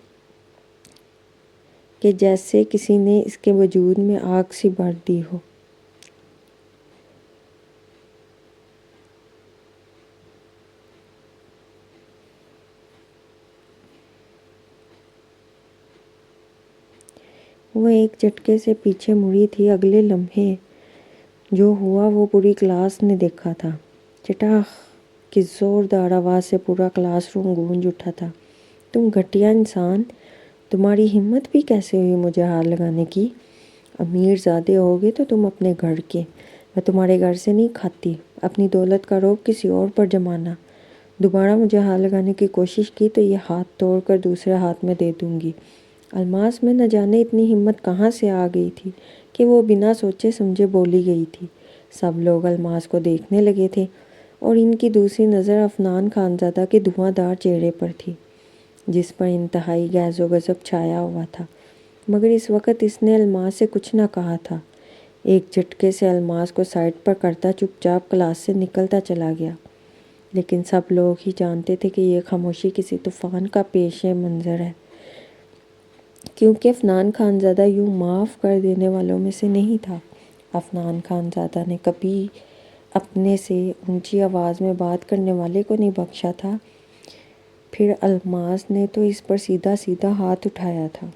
کہ جیسے کسی نے اس کے وجود میں آگ سی بھر دی ہو۔ وہ ایک جھٹکے سے پیچھے مڑی تھی۔ اگلے لمحے جو ہوا وہ پوری کلاس نے دیکھا تھا۔ چٹاخ کی زوردار آواز سے پورا کلاس روم گونج اٹھا تھا۔ تم گھٹیا انسان، تمہاری ہمت بھی کیسے ہوئی مجھے ہاتھ لگانے کی؟ امیر زادے ہوگے تو تم اپنے گھر کے، میں تمہارے گھر سے نہیں کھاتی۔ اپنی دولت کا روب کسی اور پر جمانا۔ دوبارہ مجھے ہاتھ لگانے کی کوشش کی تو یہ ہاتھ توڑ کر دوسرے ہاتھ میں دے دوں گی۔ الماس میں نہ جانے اتنی ہمت کہاں سے آ گئی تھی کہ وہ بنا سوچے سمجھے بولی گئی تھی۔ سب لوگ الماس کو دیکھنے لگے تھے اور ان کی دوسری نظر عفنان خانزادہ کے دھواں دار چہرے پر تھی، جس پر انتہائی غیظ و غضب چھایا ہوا تھا، مگر اس وقت اس نے الماس سے کچھ نہ کہا تھا۔ ایک جھٹکے سے الماس کو سائڈ پر کرتا چپ چاپ کلاس سے نکلتا چلا گیا، لیکن سب لوگ ہی جانتے تھے کہ یہ خاموشی کسی طوفان کا پیش منظر ہے، کیونکہ عفنان خانزادہ یوں معاف کر دینے والوں میں سے نہیں تھا۔ عفنان خانزادہ نے کبھی اپنے سے اونچی آواز میں بات کرنے والے کو نہیں بخشا تھا، پھر الماس نے تو اس پر سیدھا سیدھا ہاتھ اٹھایا تھا۔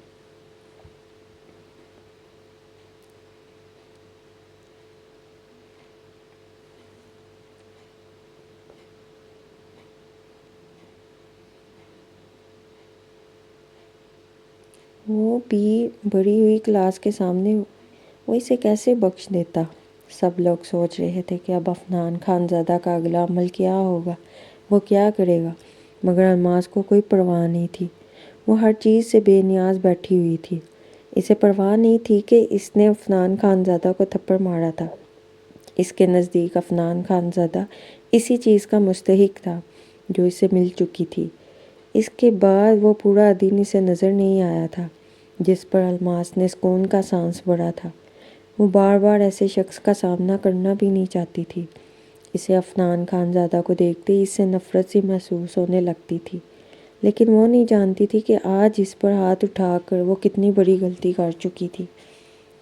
وہ بھی بڑی ہوئی کلاس کے سامنے وہ اسے کیسے بخش دیتا؟ سب لوگ سوچ رہے تھے کہ اب عفنان خان زادہ کا اگلا عمل کیا ہوگا، وہ کیا کرے گا، مگر الماس کو کوئی پرواہ نہیں تھی۔ وہ ہر چیز سے بے نیاز بیٹھی ہوئی تھی۔ اسے پرواہ نہیں تھی کہ اس نے عفنان خان زادہ کو تھپڑ مارا تھا۔ اس کے نزدیک عفنان خان زادہ اسی چیز کا مستحق تھا جو اسے مل چکی تھی۔ اس کے بعد وہ پورا دن اسے نظر نہیں آیا تھا جس پر الماس نے سکون کا سانس بھرا تھا۔ وہ بار بار ایسے شخص کا سامنا کرنا بھی نہیں چاہتی تھی۔ اسے عفنان خان زادہ کو دیکھتے ہی اس سے نفرت سی محسوس ہونے لگتی تھی، لیکن وہ نہیں جانتی تھی کہ آج اس پر ہاتھ اٹھا کر وہ کتنی بڑی غلطی کر چکی تھی۔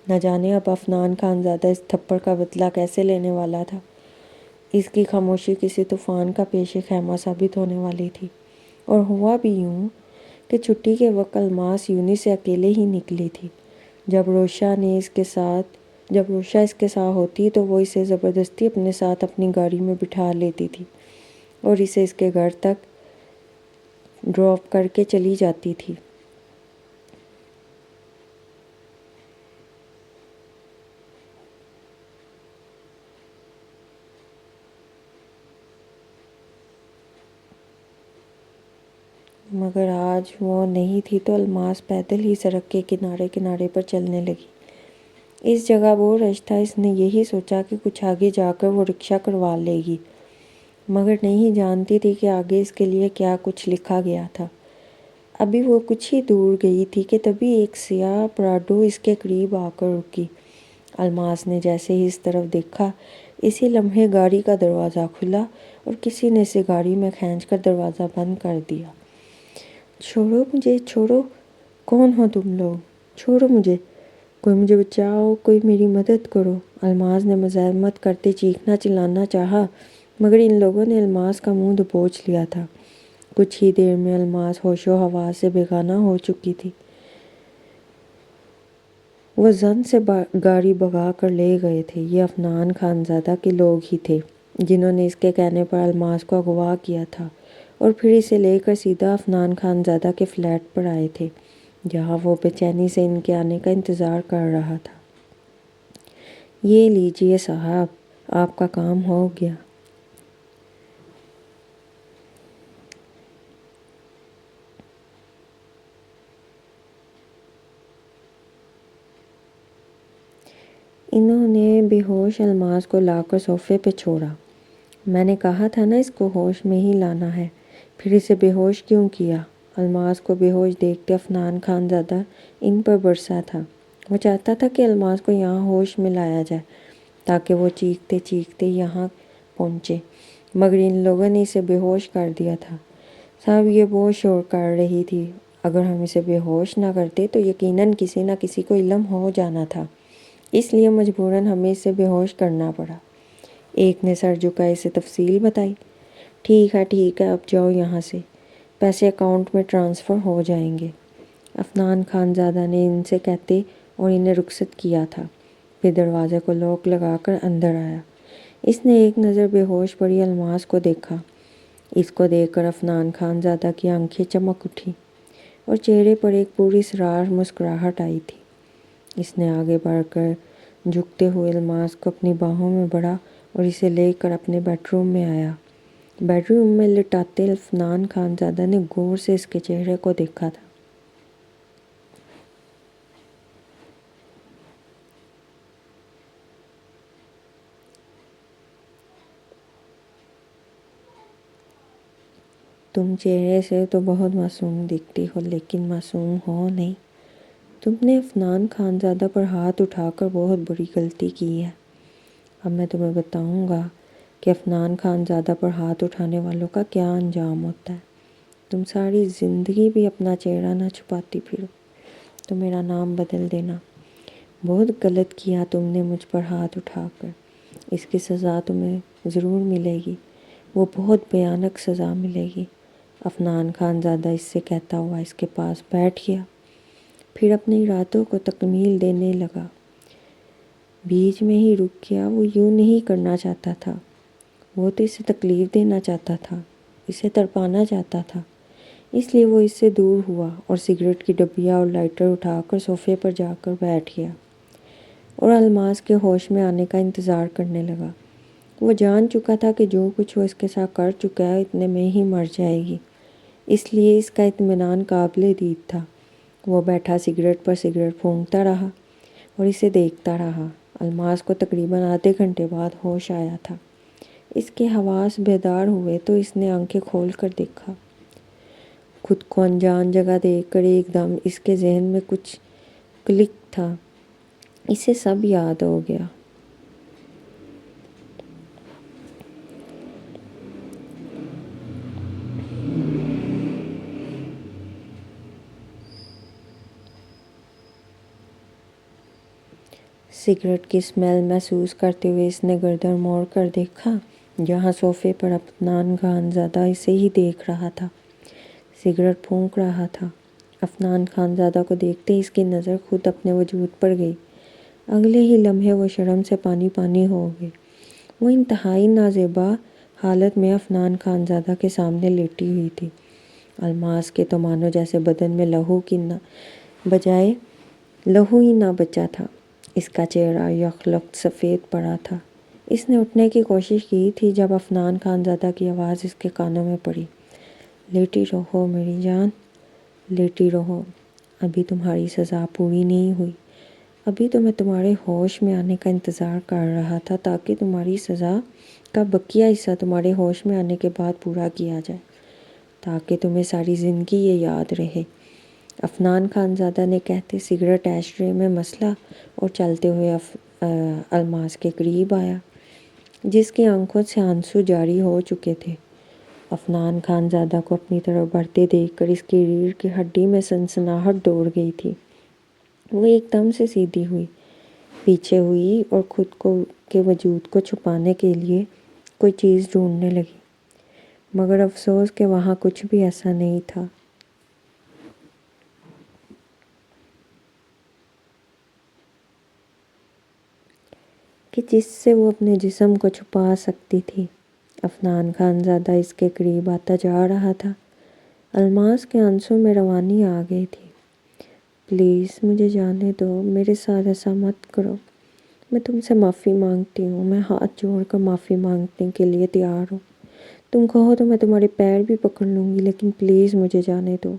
نہ جانے اب عفنان خان زادہ اس تھپڑ کا بدلہ کیسے لینے والا تھا۔ اس کی خاموشی کسی طوفان کا پیش خیمہ ثابت ہونے والی تھی۔ اور ہوا بھی یوں کہ چھٹی کے وقت الماس یونی سے اکیلے ہی نکلی تھی۔ جب روشا اس کے ساتھ ہوتی تو وہ اسے زبردستی اپنے ساتھ اپنی گاڑی میں بٹھا لیتی تھی اور اسے اس کے گھر تک ڈراپ کر کے چلی جاتی تھی۔ مگر آج وہ نہیں تھی تو الماس پیدل ہی سڑک کے کنارے کنارے پر چلنے لگی۔ اس جگہ وہ رش تھا، اس نے یہی سوچا کہ کچھ آگے جا کر وہ رکشہ کروا لے گی، مگر نہیں جانتی تھی کہ آگے اس کے لیے کیا کچھ لکھا گیا تھا۔ ابھی وہ کچھ ہی دور گئی تھی کہ تبھی ایک سیاہ پراڈو اس کے قریب آ کر رکی۔ الماس نے جیسے ہی اس طرف دیکھا، اسی لمحے گاڑی کا دروازہ کھلا اور کسی نے اسے گاڑی میں کھینچ کر دروازہ بند کر دیا۔ چھوڑو مجھے، چھوڑو، کون ہو تم لوگ؟ چھوڑو مجھے، کوئی مجھے بچاؤ، کوئی میری مدد کرو۔ الماس نے مزاحمت کرتے چیخنا چلانا چاہا، مگر ان لوگوں نے الماس کا منہ دبوچ لیا تھا۔ کچھ ہی دیر میں الماس ہوش و حواس سے بیگانہ ہو چکی تھی۔ وہ زن سے گاڑی بھگا کر لے گئے تھے۔ یہ عفنان خان زادہ کے لوگ ہی تھے جنہوں نے اس کے کہنے پر الماس کو اغوا کیا تھا اور پھر اسے لے کر سیدھا عفنان خان زادہ کے فلیٹ پر آئے تھے، جہاں وہ بے چینی سے ان کے آنے کا انتظار کر رہا تھا۔ یہ لیجئے صاحب، آپ کا کام ہو گیا۔ انہوں نے بے ہوش الماس کو لا کر صوفے پہ چھوڑا۔ میں نے کہا تھا نا اس کو ہوش میں ہی لانا ہے، پھر اسے بے ہوش کیوں کیا؟ الماس کو بے ہوش دیکھتے عفنان خان زادہ ان پر برسا تھا۔ وہ چاہتا تھا کہ الماس کو یہاں ہوش میں لایا جائے تاکہ وہ چیختے چیختے یہاں پہنچے، مگر ان لوگوں نے اسے بے ہوش کر دیا تھا۔ صاحب یہ بہت شور کر رہی تھی، اگر ہم اسے بے ہوش نہ کرتے تو یقیناً کسی نہ کسی کو علم ہو جانا تھا، اس لیے مجبوراً ہمیں اسے بے ہوش کرنا پڑا۔ ایک نے سر جھکائے اسے تفصیل بتائی۔ ٹھیک ہے، اب جاؤ یہاں سے، پیسے اکاؤنٹ میں ٹرانسفر ہو جائیں گے۔ عفنان خان زادہ نے ان سے کہتے اور انہیں رخصت کیا تھا، پھر دروازے کو لاک لگا کر اندر آیا۔ اس نے ایک نظر بے ہوش پڑی الماس کو دیکھا۔ اس کو دیکھ کر عفنان خان زادہ کی آنکھیں چمک اٹھیں اور چہرے پر ایک پوری اسرار مسکراہٹ آئی تھی۔ اس نے آگے بڑھ کر جھکتے ہوئے الماس کو اپنی باہوں میں بڑھا اور اسے لے کر اپنے بیڈ روم میں آیا۔ بیڈ روم میں لٹاتے عفنان خان زادہ نے غور سے اس کے چہرے کو دیکھا تھا۔ تم چہرے سے تو بہت معصوم دکھتی ہو، لیکن معصوم ہو نہیں۔ تم نے عفنان خان زادہ پر ہاتھ اٹھا کر بہت بڑی غلطی کی ہے۔ اب میں تمہیں بتاؤں گا کہ عفنان خان زادہ پر ہاتھ اٹھانے والوں کا کیا انجام ہوتا ہے۔ تم ساری زندگی بھی اپنا چہرہ نہ چھپاتی پھرو تو میرا نام بدل دینا۔ بہت غلط کیا تم نے مجھ پر ہاتھ اٹھا کر، اس کی سزا تمہیں ضرور ملے گی، وہ بہت بھیانک سزا ملے گی۔ عفنان خان زادہ اس سے کہتا ہوا اس کے پاس بیٹھ گیا، پھر اپنے ارادوں کو تکمیل دینے لگا۔ بیچ میں ہی رک گیا۔ وہ یوں نہیں کرنا چاہتا تھا، وہ تو اسے تکلیف دینا چاہتا تھا، اسے تڑپانا چاہتا تھا۔ اس لیے وہ اس سے دور ہوا اور سگریٹ کی ڈبیا اور لائٹر اٹھا کر صوفے پر جا کر بیٹھ گیا اور الماس کے ہوش میں آنے کا انتظار کرنے لگا۔ وہ جان چکا تھا کہ جو کچھ وہ اس کے ساتھ کر چکا ہے اتنے میں ہی مر جائے گی، اس لیے اس کا اطمینان قابل دید تھا۔ وہ بیٹھا سگریٹ پر سگریٹ پھونکتا رہا اور اسے دیکھتا رہا۔ الماس کو تقریباً آدھے گھنٹے بعد ہوش آیا تھا۔ اس کے حواس بیدار ہوئے تو اس نے آنکھیں کھول کر دیکھا۔ خود کو انجان جگہ دیکھ کر ایک دم اس کے ذہن میں کچھ کلک تھا، اسے سب یاد ہو گیا۔ سگریٹ کی اسمیل محسوس کرتے ہوئے اس نے گردن موڑ کر دیکھا جہاں صوفے پر عفنان خان زادہ اسے ہی دیکھ رہا تھا، سگریٹ پھونک رہا تھا۔ عفنان خان زادہ کو دیکھتے ہی اس کی نظر خود اپنے وجود پر گئی۔ اگلے ہی لمحے وہ شرم سے پانی پانی ہو گئی۔ وہ انتہائی نازیبا حالت میں عفنان خان زادہ کے سامنے لیٹی ہوئی تھی۔ الماس کے تو مانو جیسے بدن میں لہو ہی نہ بچا تھا۔ اس کا چہرہ یخلخت سفید پڑا تھا۔ اس نے اٹھنے کی کوشش کی تھی جب عفنان خان زادہ کی آواز اس کے کانوں میں پڑی۔ لیٹی رہو میری جان، لیٹی رہو، ابھی تمہاری سزا پوری نہیں ہوئی۔ ابھی تو میں تمہارے ہوش میں آنے کا انتظار کر رہا تھا تاکہ تمہاری سزا کا بقیہ حصہ تمہارے ہوش میں آنے کے بعد پورا کیا جائے، تاکہ تمہیں ساری زندگی یہ یاد رہے۔ عفنان خان زادہ نے کہتے سگریٹ ایش ٹرے میں مسلا اور چلتے ہوئے الماس کے قریب آیا، جس کی آنکھوں سے آنسو جاری ہو چکے تھے۔ عفنان خان زادہ کو اپنی طرف بڑھتے دیکھ کر اس کی ریڑھ کی ہڈی میں سنسناہٹ دوڑ گئی تھی۔ وہ ایک دم سے سیدھی ہوئی، پیچھے ہوئی اور خود کے وجود کو چھپانے کے لیے کوئی چیز ڈھونڈنے لگی، مگر افسوس کہ وہاں کچھ بھی ایسا نہیں تھا۔ کہ جس سے وہ اپنے جسم کو چھپا سکتی تھی۔ عفنان خان زادہ اس کے قریب آتا جا رہا تھا۔ الماس کے آنسوں میں روانی آ گئی تھی۔ پلیز مجھے جانے دو، میرے ساتھ ایسا مت کرو، میں تم سے معافی مانگتی ہوں، میں ہاتھ جوڑ کر معافی مانگنے کے لیے تیار ہوں۔ تم کہو تو میں تمہارے پیر بھی پکڑ لوں گی، لیکن پلیز مجھے جانے دو،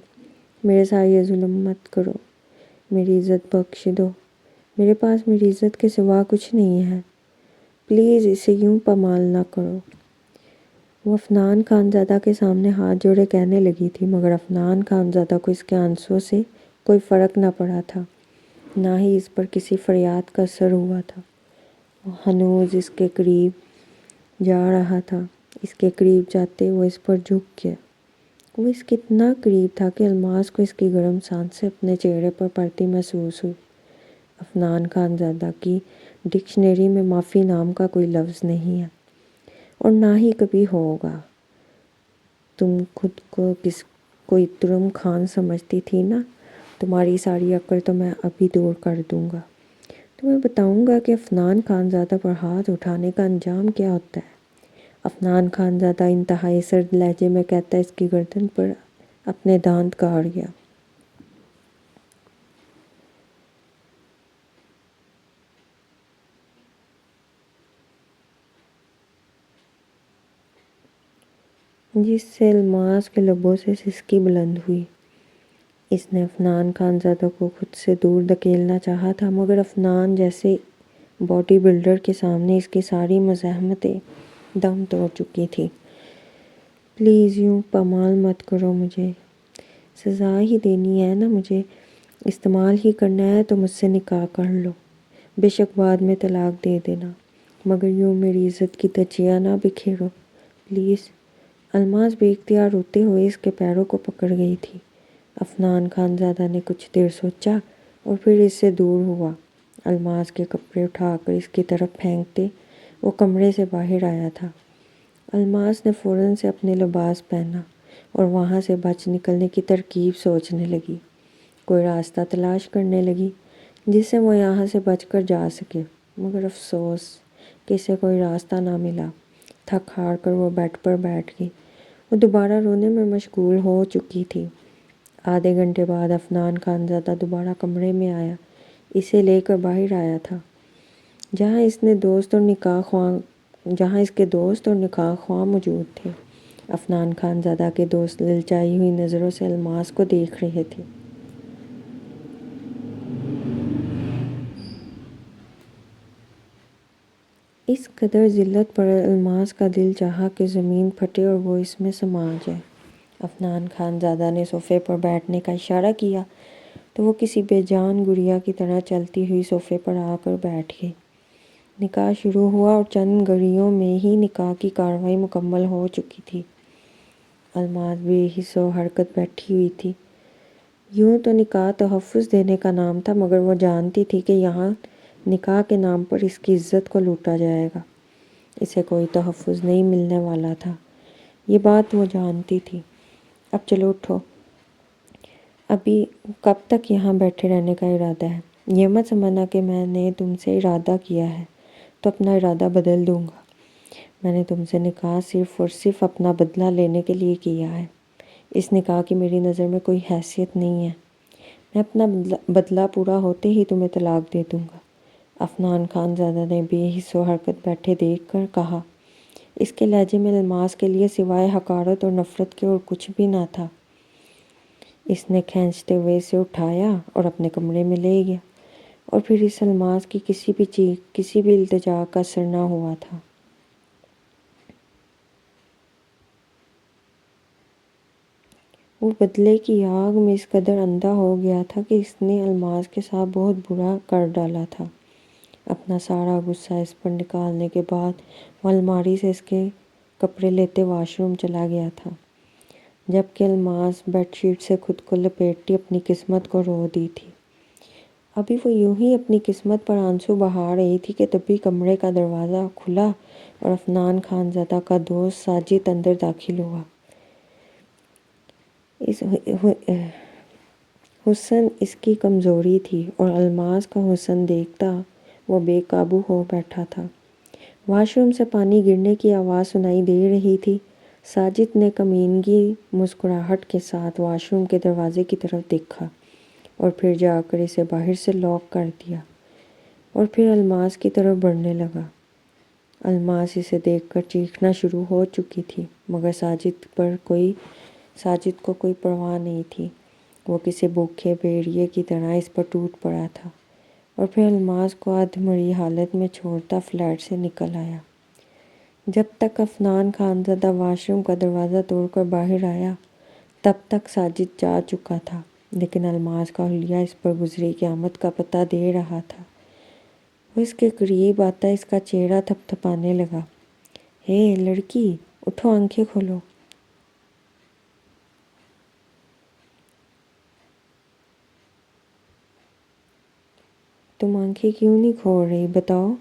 میرے ساتھ یہ ظلم مت کرو، میری عزت بخش دو، میرے پاس میری عزت کے سوا کچھ نہیں ہے، پلیز اسے یوں پامال نہ کرو۔ وہ عفنان خان زادہ کے سامنے ہاتھ جوڑے کہنے لگی تھی، مگر عفنان خان زادہ کو اس کے آنسوں سے کوئی فرق نہ پڑا تھا، نہ ہی اس پر کسی فریاد کا اثر ہوا تھا۔ وہ ہنوز اس کے قریب جا رہا تھا۔ اس کے قریب جاتے وہ اس پر جھک گیا۔ وہ اس کے اتنا قریب تھا کہ الماس کو اس کی گرم سانسیں اپنے چہرے پر پڑتی محسوس ہوئی۔ عفنان خان زادہ کی ڈکشنری میں معافی نام کا کوئی لفظ نہیں ہے، اور نہ ہی کبھی ہوگا۔ تم خود کو کوئی ترم خان سمجھتی تھی نا، تمہاری ساری عقل تو میں ابھی دور کر دوں گا۔ تمہیں بتاؤں گا کہ عفنان خان زادہ پر ہاتھ اٹھانے کا انجام کیا ہوتا ہے۔ عفنان خان زادہ انتہائی سرد لہجے میں کہتا اس کی گردن پر اپنے دانت گاڑ گیا۔ جس سے الماس کے لبوں سے سسکی بلند ہوئی۔ اس نے عفنان خان زادہ کو خود سے دور دھکیلنا چاہا تھا، مگر عفنان جیسے باڈی بلڈر کے سامنے اس کی ساری مزاحمتیں دم توڑ چکی تھی۔ پلیز یوں پامال مت کرو، مجھے سزا ہی دینی ہے نا، مجھے استعمال ہی کرنا ہے تو مجھ سے نکاح کر لو، بے شک بعد میں طلاق دے دینا، مگر یوں میری عزت کی دھجیاں نہ بکھیرو، پلیز۔ الماس بے اختیار روتے ہوئے اس کے پیروں کو پکڑ گئی تھی۔ عفنان خان زادہ نے کچھ دیر سوچا اور پھر اس سے دور ہوا۔ الماس کے کپڑے اٹھا کر اس کی طرف پھینکتے وہ کمرے سے باہر آیا تھا۔ الماس نے فوراً سے اپنے لباس پہنا اور وہاں سے بچ نکلنے کی ترکیب سوچنے لگی، کوئی راستہ تلاش کرنے لگی جس سے وہ یہاں سے بچ کر جا سکے، مگر افسوس کہ اسے کوئی راستہ نہ ملا۔ تھک ہار کر وہ بیڈ پر بیٹھ گئی وہ دوبارہ رونے میں مشغول ہو چکی تھی۔ آدھے گھنٹے بعد عفنان خان زادہ دوبارہ کمرے میں آیا، اسے لے کر باہر آیا تھا، جہاں اس کے دوست اور نکاح خواہ موجود تھے۔ عفنان خان زادہ کے دوست للچائی ہوئی نظروں سے الماس کو دیکھ رہے تھے۔ اس قدر ذلت پر الماس کا دل چاہا کہ زمین پھٹے اور وہ اس میں سما جائے۔ عفنان خان زادہ نے صوفے پر بیٹھنے کا اشارہ کیا تو وہ کسی بے جان گڑیا کی طرح چلتی ہوئی صوفے پر آ کر بیٹھ گئی۔ نکاح شروع ہوا اور چند گھڑیوں میں ہی نکاح کی کارروائی مکمل ہو چکی تھی۔ الماس بے حس و حرکت بیٹھی ہوئی تھی۔ یوں تو نکاح تحفظ دینے کا نام تھا، مگر وہ جانتی تھی کہ یہاں نکاح کے نام پر اس کی عزت کو لوٹا جائے گا، اسے کوئی تحفظ نہیں ملنے والا تھا، یہ بات وہ جانتی تھی۔ اب چلو اٹھو، ابھی کب تک یہاں بیٹھے رہنے کا ارادہ ہے؟ یہ مت سمجھنا کہ میں نے تم سے ارادہ کیا ہے تو اپنا ارادہ بدل دوں گا۔ میں نے تم سے نکاح صرف اور صرف اپنا بدلہ لینے کے لیے کیا ہے۔ اس نکاح کی میری نظر میں کوئی حیثیت نہیں ہے۔ میں اپنا بدلہ پورا ہوتے ہی تمہیں طلاق دے دوں گا۔ عفنان خان زادہ نے بے حس و حرکت بیٹھے دیکھ کر کہا۔ اس کے لہجے میں الماس کے لیے سوائے حقارت اور نفرت کے اور کچھ بھی نہ تھا۔ اس نے کھینچتے ہوئے اسے اٹھایا اور اپنے کمرے میں لے گیا، اور پھر اس الماس کی کسی بھی التجا کا اثر نہ ہوا تھا۔ وہ بدلے کی آگ میں اس قدر اندھا ہو گیا تھا کہ اس نے الماس کے ساتھ بہت برا کر ڈالا تھا۔ اپنا سارا غصہ اس پر نکالنے کے بعد وہ الماری سے اس کے کپڑے لیتے واش روم چلا گیا تھا، جبکہ الماس بیڈ شیٹ سے خود کو لپیٹتی اپنی قسمت کو رو دی تھی۔ ابھی وہ یوں ہی اپنی قسمت پر آنسو بہا رہی تھی کہ تبھی کمرے کا دروازہ کھلا اور عفنان خان زادہ کا دوست ساجد اندر داخل ہوا۔ حسن اس کی کمزوری تھی اور الماس کا حسن دیکھتا وہ بے قابو ہو بیٹھا تھا۔ واش روم سے پانی گرنے کی آواز سنائی دے رہی تھی۔ ساجد نے کمینگی مسکراہٹ کے ساتھ واش روم کے دروازے کی طرف دیکھا اور پھر جا کر اسے باہر سے لاک کر دیا، اور پھر الماس کی طرف بڑھنے لگا۔ الماس اسے دیکھ کر چیخنا شروع ہو چکی تھی، مگر ساجد کو کوئی پرواہ نہیں تھی۔ وہ کسی بھوکے بھیڑیے کی طرح اس پر ٹوٹ پڑا تھا، اور پھر الماس کو ادھمری حالت میں چھوڑتا فلیٹ سے نکل آیا۔ جب تک عفنان خان زادہ واش روم کا دروازہ توڑ کر باہر آیا، تب تک ساجد جا چکا تھا، لیکن الماس کا حلیہ اس پر گزری قیامت کا پتہ دے رہا تھا۔ وہ اس کے قریب آتا اس کا چہرہ تھپتھپانے لگا۔ ہے لڑکی، اٹھو، آنکھیں کھولو۔ تم آنکھیں کیوں نہیں کھول رہی؟ بتاؤ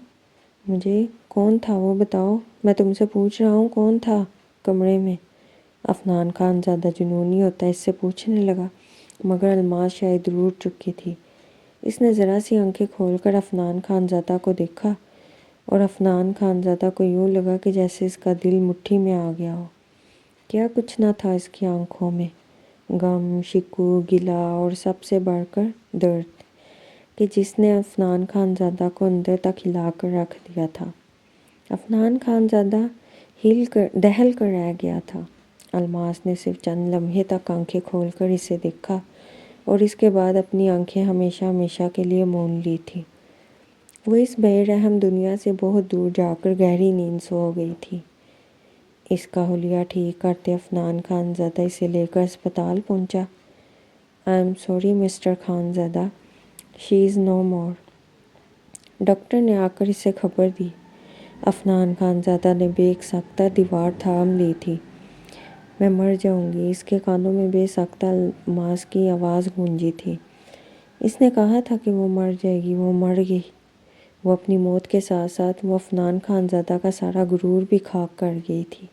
مجھے، کون تھا وہ؟ بتاؤ، میں تم سے پوچھ رہا ہوں، کون تھا کمرے میں؟ عفنان خان زادہ جنونی ہوتا اس سے پوچھنے لگا، مگر الماس شاید روٹھ چکی تھی۔ اس نے ذرا سی آنکھیں کھول کر عفنان خان زادہ کو دیکھا، اور عفنان خان زادہ کو یوں لگا کہ جیسے اس کا دل مٹھی میں آ گیا ہو۔ کیا کچھ نہ تھا اس کی آنکھوں میں، غم، شکوہ، گلہ اور سب سے بڑھ کر درد، کہ جس نے عفنان خان زادہ کو اندر تک ہلا کر رکھ دیا تھا۔ عفنان خان زادہ دہل کر رہ گیا تھا۔ الماس نے صرف چند لمحے تک آنکھیں کھول کر اسے دیکھا اور اس کے بعد اپنی آنکھیں ہمیشہ ہمیشہ کے لیے مون لی تھی۔ وہ اس بے رحم دنیا سے بہت دور جا کر گہری نیند سو گئی تھی۔ اس کا حلیہ ٹھیک کرتے عفنان خان زادہ اسے لے کر اسپتال پہنچا۔ I am sorry mister Khanzada, she is no more. Doctor نے آ کر اسے خبر دی۔ عفنان خان زادہ نے بے ساختہ دیوار تھام لی تھی۔ میں مر جاؤں گی، اس کے کانوں میں بے ساختہ الماس کی آواز گونجی تھی۔ اس نے کہا تھا کہ وہ مر جائے گی، وہ مر گئی۔ وہ اپنی موت کے ساتھ ساتھ وہ عفنان خان زادہ کا سارا غرور بھی خاک کر گئی تھی۔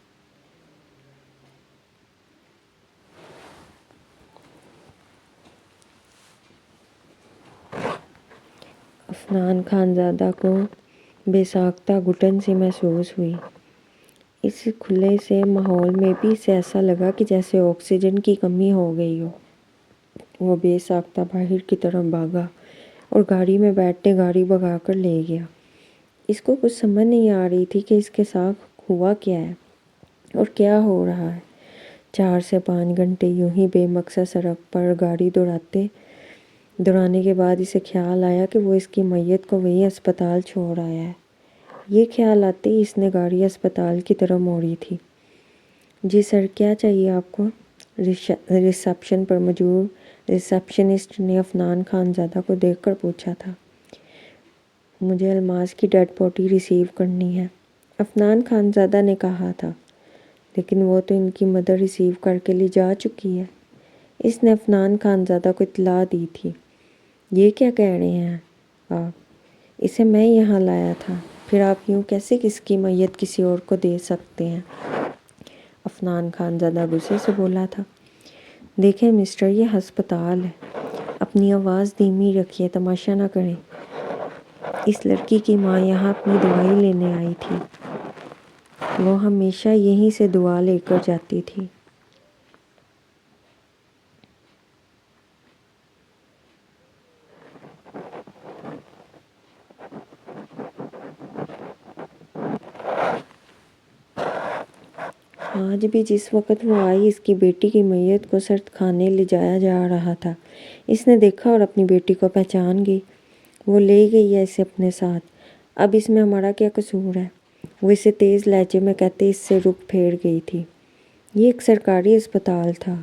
عفنان خان زادہ کو بے ساختہ گھٹن سی محسوس ہوئی۔ اس اس کھلے سے ماحول میں بھی اسے ایسا لگا کہ جیسے آکسیجن کی کمی ہو گئی ہو۔ وہ بے ساختہ باہر کی طرف بھاگا اور گاڑی میں بیٹھتے گاڑی بھگا کر لے گیا۔ اس کو کچھ سمجھ نہیں آ رہی تھی کہ اس کے ساتھ ہوا کیا ہے اور کیا ہو رہا ہے۔ 4 سے 5 گھنٹے یوں ہی بے مقصد سڑک پر گاڑی دوڑانے کے بعد اسے خیال آیا کہ وہ اس کی میت کو وہیں اسپتال چھوڑ آیا ہے۔ یہ خیال آتے ہی اس نے گاڑی اسپتال کی طرف موڑی تھی۔ جی سر، کیا چاہیے آپ کو؟ ریسیپشن پر موجود ریسیپشنسٹ نے عفنان خانزادہ کو دیکھ کر پوچھا تھا۔ مجھے الماس کی ڈیڈ باڈی ریسیو کرنی ہے، عفنان خانزادہ نے کہا تھا۔ لیکن وہ تو ان کی مدر ریسیو کر کے لے جا چکی ہے، اس نے عفنان خانزادہ کو اطلاع دی تھی۔ یہ کیا کہہ رہے ہیں آپ؟ اسے میں یہاں لایا تھا، پھر آپ یوں کیسے کس کی میت کسی اور کو دے سکتے ہیں؟ عفنان خانزادہ غصے سے بولا تھا۔ دیکھیں مسٹر، یہ ہسپتال ہے، اپنی آواز دھیمی رکھیے، تماشا نہ کریں۔ اس لڑکی کی ماں یہاں اپنی دوائی لینے آئی تھی، وہ ہمیشہ یہیں سے دوا لے کر جاتی تھی۔ آج بھی جس وقت وہ آئی اس کی بیٹی کی میت کو سرد خانے لے جایا جا رہا تھا۔ اس نے دیکھا اور اپنی بیٹی کو پہچان گئی۔ وہ لے گئی ہے اسے اپنے ساتھ، اب اس میں ہمارا کیا قصور ہے؟ وہ اسے تیز لہجے میں کہتے اس سے رخ پھیر گئی تھی۔ یہ ایک سرکاری اسپتال تھا۔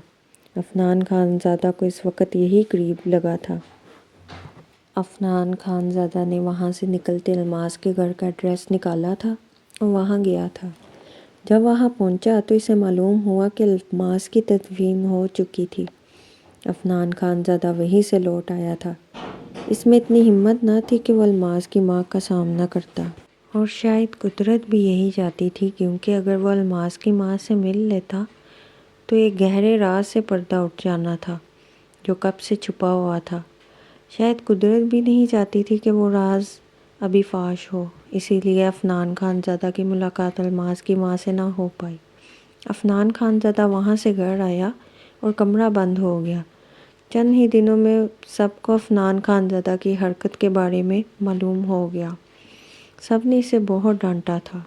عفنان خانزادہ کو اس وقت یہی قریب لگا تھا۔ عفنان خانزادہ نے وہاں سے نکلتے الماس کے گھر کا ایڈریس نکالا تھا اور وہاں گیا تھا۔ جب وہاں پہنچا تو اسے معلوم ہوا کہ الماس کی تدفین ہو چکی تھی۔ عفنان خانزادہ وہیں سے لوٹ آیا تھا۔ اس میں اتنی ہمت نہ تھی کہ وہ الماس کی ماں کا سامنا کرتا، اور شاید قدرت بھی یہی چاہتی تھی، کیونکہ اگر وہ الماس کی ماں سے مل لیتا تو ایک گہرے راز سے پردہ اٹھ جانا تھا جو کب سے چھپا ہوا تھا۔ شاید قدرت بھی نہیں چاہتی تھی کہ وہ راز ابھی فاش ہو، اسی لیے عفنان خانزادہ کی ملاقات الماس کی ماں سے نہ ہو پائی۔ عفنان خانزادہ وہاں سے گھر آیا اور کمرہ بند ہو گیا۔ چند ہی دنوں میں سب کو عفنان خانزادہ کی حرکت کے بارے میں معلوم ہو گیا۔ سب نے اسے بہت ڈانٹا تھا۔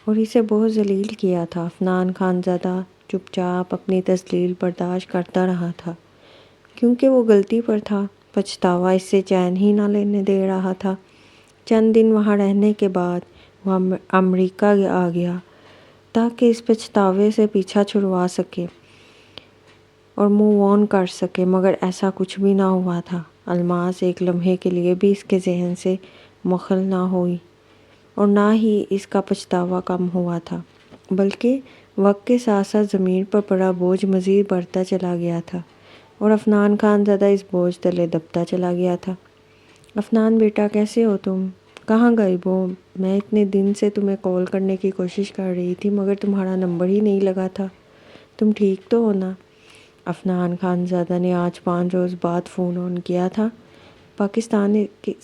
اور اسے بہت ذلیل کیا تھا۔ عفنان خانزادہ چپ چاپ اپنی تذلیل برداشت کرتا رہا تھا، کیونکہ وہ غلطی پر تھا۔ پچھتاوا اس سے چین ہی نہ لینے دے رہا تھا۔ چند دن وہاں رہنے کے بعد وہ امریکہ آ گیا تاکہ اس پچھتاوے سے پیچھا چھڑوا سکے اور موو آن کر سکے، مگر ایسا کچھ بھی نہ ہوا تھا۔ الماس ایک لمحے کے لیے بھی اس کے ذہن سے مخل نہ ہوئی، اور نہ ہی اس کا پچھتاوا کم ہوا تھا، بلکہ وقت کے ساتھ ساتھ ضمیر پر پڑا بوجھ مزید بڑھتا چلا گیا تھا، اور عفنان خانزادہ اس بوجھ تلے دبتا چلا گیا تھا۔ عفنان بیٹا، کیسے ہو تم؟ کہاں غائب ہو؟ میں اتنے دن سے تمہیں کال کرنے کی کوشش کر رہی تھی، مگر تمہارا نمبر ہی نہیں لگا تھا۔ تم ٹھیک تو ہو نا؟ عفنان خانزادہ نے آج 5 روز بعد فون آن کیا تھا۔ پاکستان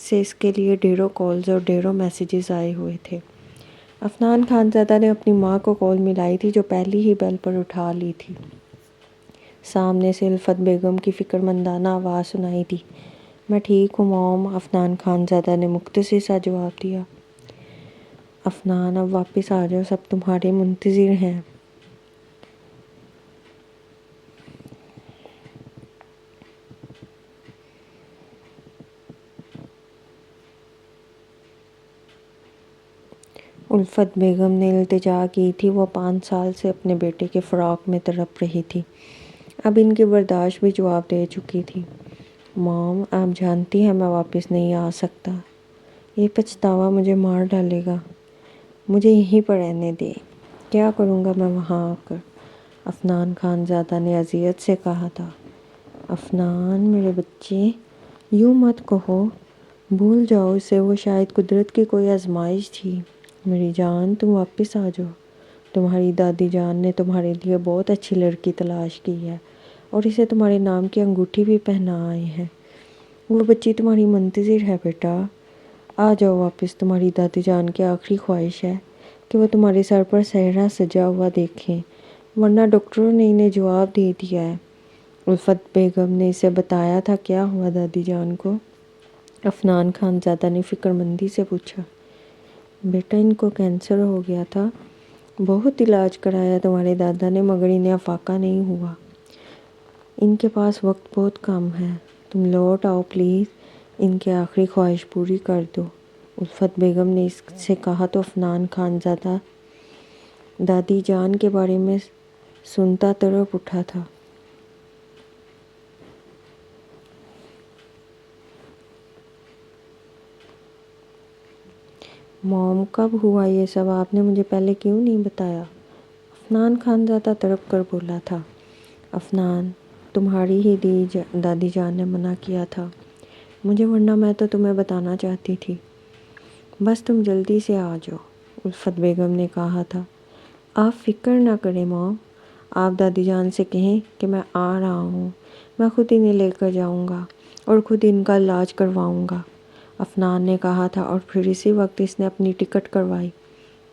سے اس کے لیے ڈھیروں کالز اور ڈھیروں میسیجز آئے ہوئے تھے۔ عفنان خانزادہ نے اپنی ماں کو کال ملائی تھی، جو پہلی ہی بیل پر اٹھا لی تھی۔ سامنے سے الفت بیگم کی فکرمندانہ آواز سنائی دی۔ میں ٹھیک ہوں موم، عفنان خانزادہ نے مختصر سا جواب دیا۔ عفنان، اب واپس آ جاؤ، سب تمہارے منتظر ہیں۔ الفت بیگم نے التجا کی تھی، وہ 5 سال سے اپنے بیٹے کے فراق میں تڑپ رہی تھی، اب ان کی برداشت بھی جواب دے چکی تھی۔ موم، آپ جانتی ہیں میں واپس نہیں آ سکتا، یہ پچھتاوا مجھے مار ڈالے گا، مجھے یہیں پر رہنے دیں، کیا کروں گا میں وہاں آ کر؟ عفنان خانزادہ نے اذیت سے کہا تھا۔ عفنان میرے بچے، یوں مت کہو، بھول جاؤ اسے، وہ شاید قدرت کی کوئی آزمائش تھی۔ میری جان، تم واپس آ جاؤ، تمہاری دادی جان نے تمہارے لیے بہت اچھی لڑکی تلاش کی ہے اور اسے تمہارے نام کی انگوٹھی بھی پہنا آئے ہیں۔ وہ بچی تمہاری منتظر ہے بیٹا، آ جاؤ واپس۔ تمہاری دادی جان کی آخری خواہش ہے کہ وہ تمہارے سر پر صحرا سجا ہوا دیکھیں، ورنہ ڈاکٹروں نے انہیں جواب دے دیا ہے۔ الفت بیگم نے اسے بتایا تھا کیا ہوا دادی جان کو؟ عفنان خان زادہ نے فکر مندی سے پوچھا۔ بیٹا ان کو کینسر ہو گیا تھا، بہت علاج کرایا تمہارے دادا نے، مگر انہیں افاقہ نہیں ہوا۔ ان کے پاس وقت بہت کم ہے، تم لوٹ آؤ پلیز، ان کی آخری خواہش پوری کر دو۔ الفت بیگم نے اس سے کہا تو عفنان خان زادہ دادی جان کے بارے میں سنتا تڑپ اٹھا تھا۔ موم کب ہوا یہ سب؟ آپ نے مجھے پہلے کیوں نہیں بتایا؟ عفنان خان زادہ تڑپ کر بولا تھا۔ عفنان، تمہاری ہی دادی جان نے منع کیا تھا مجھے، ورنہ میں تو تمہیں بتانا چاہتی تھی۔ بس تم جلدی سے آ جاؤ، الفت بیگم نے کہا تھا۔ آپ فکر نہ کریں موم، آپ دادی جان سے کہیں کہ میں آ رہا ہوں، میں خود انہیں لے کر جاؤں گا اور خود ان کا علاج کرواؤں گا، عفنان نے کہا تھا، اور پھر اسی وقت اس نے اپنی ٹکٹ کروائی۔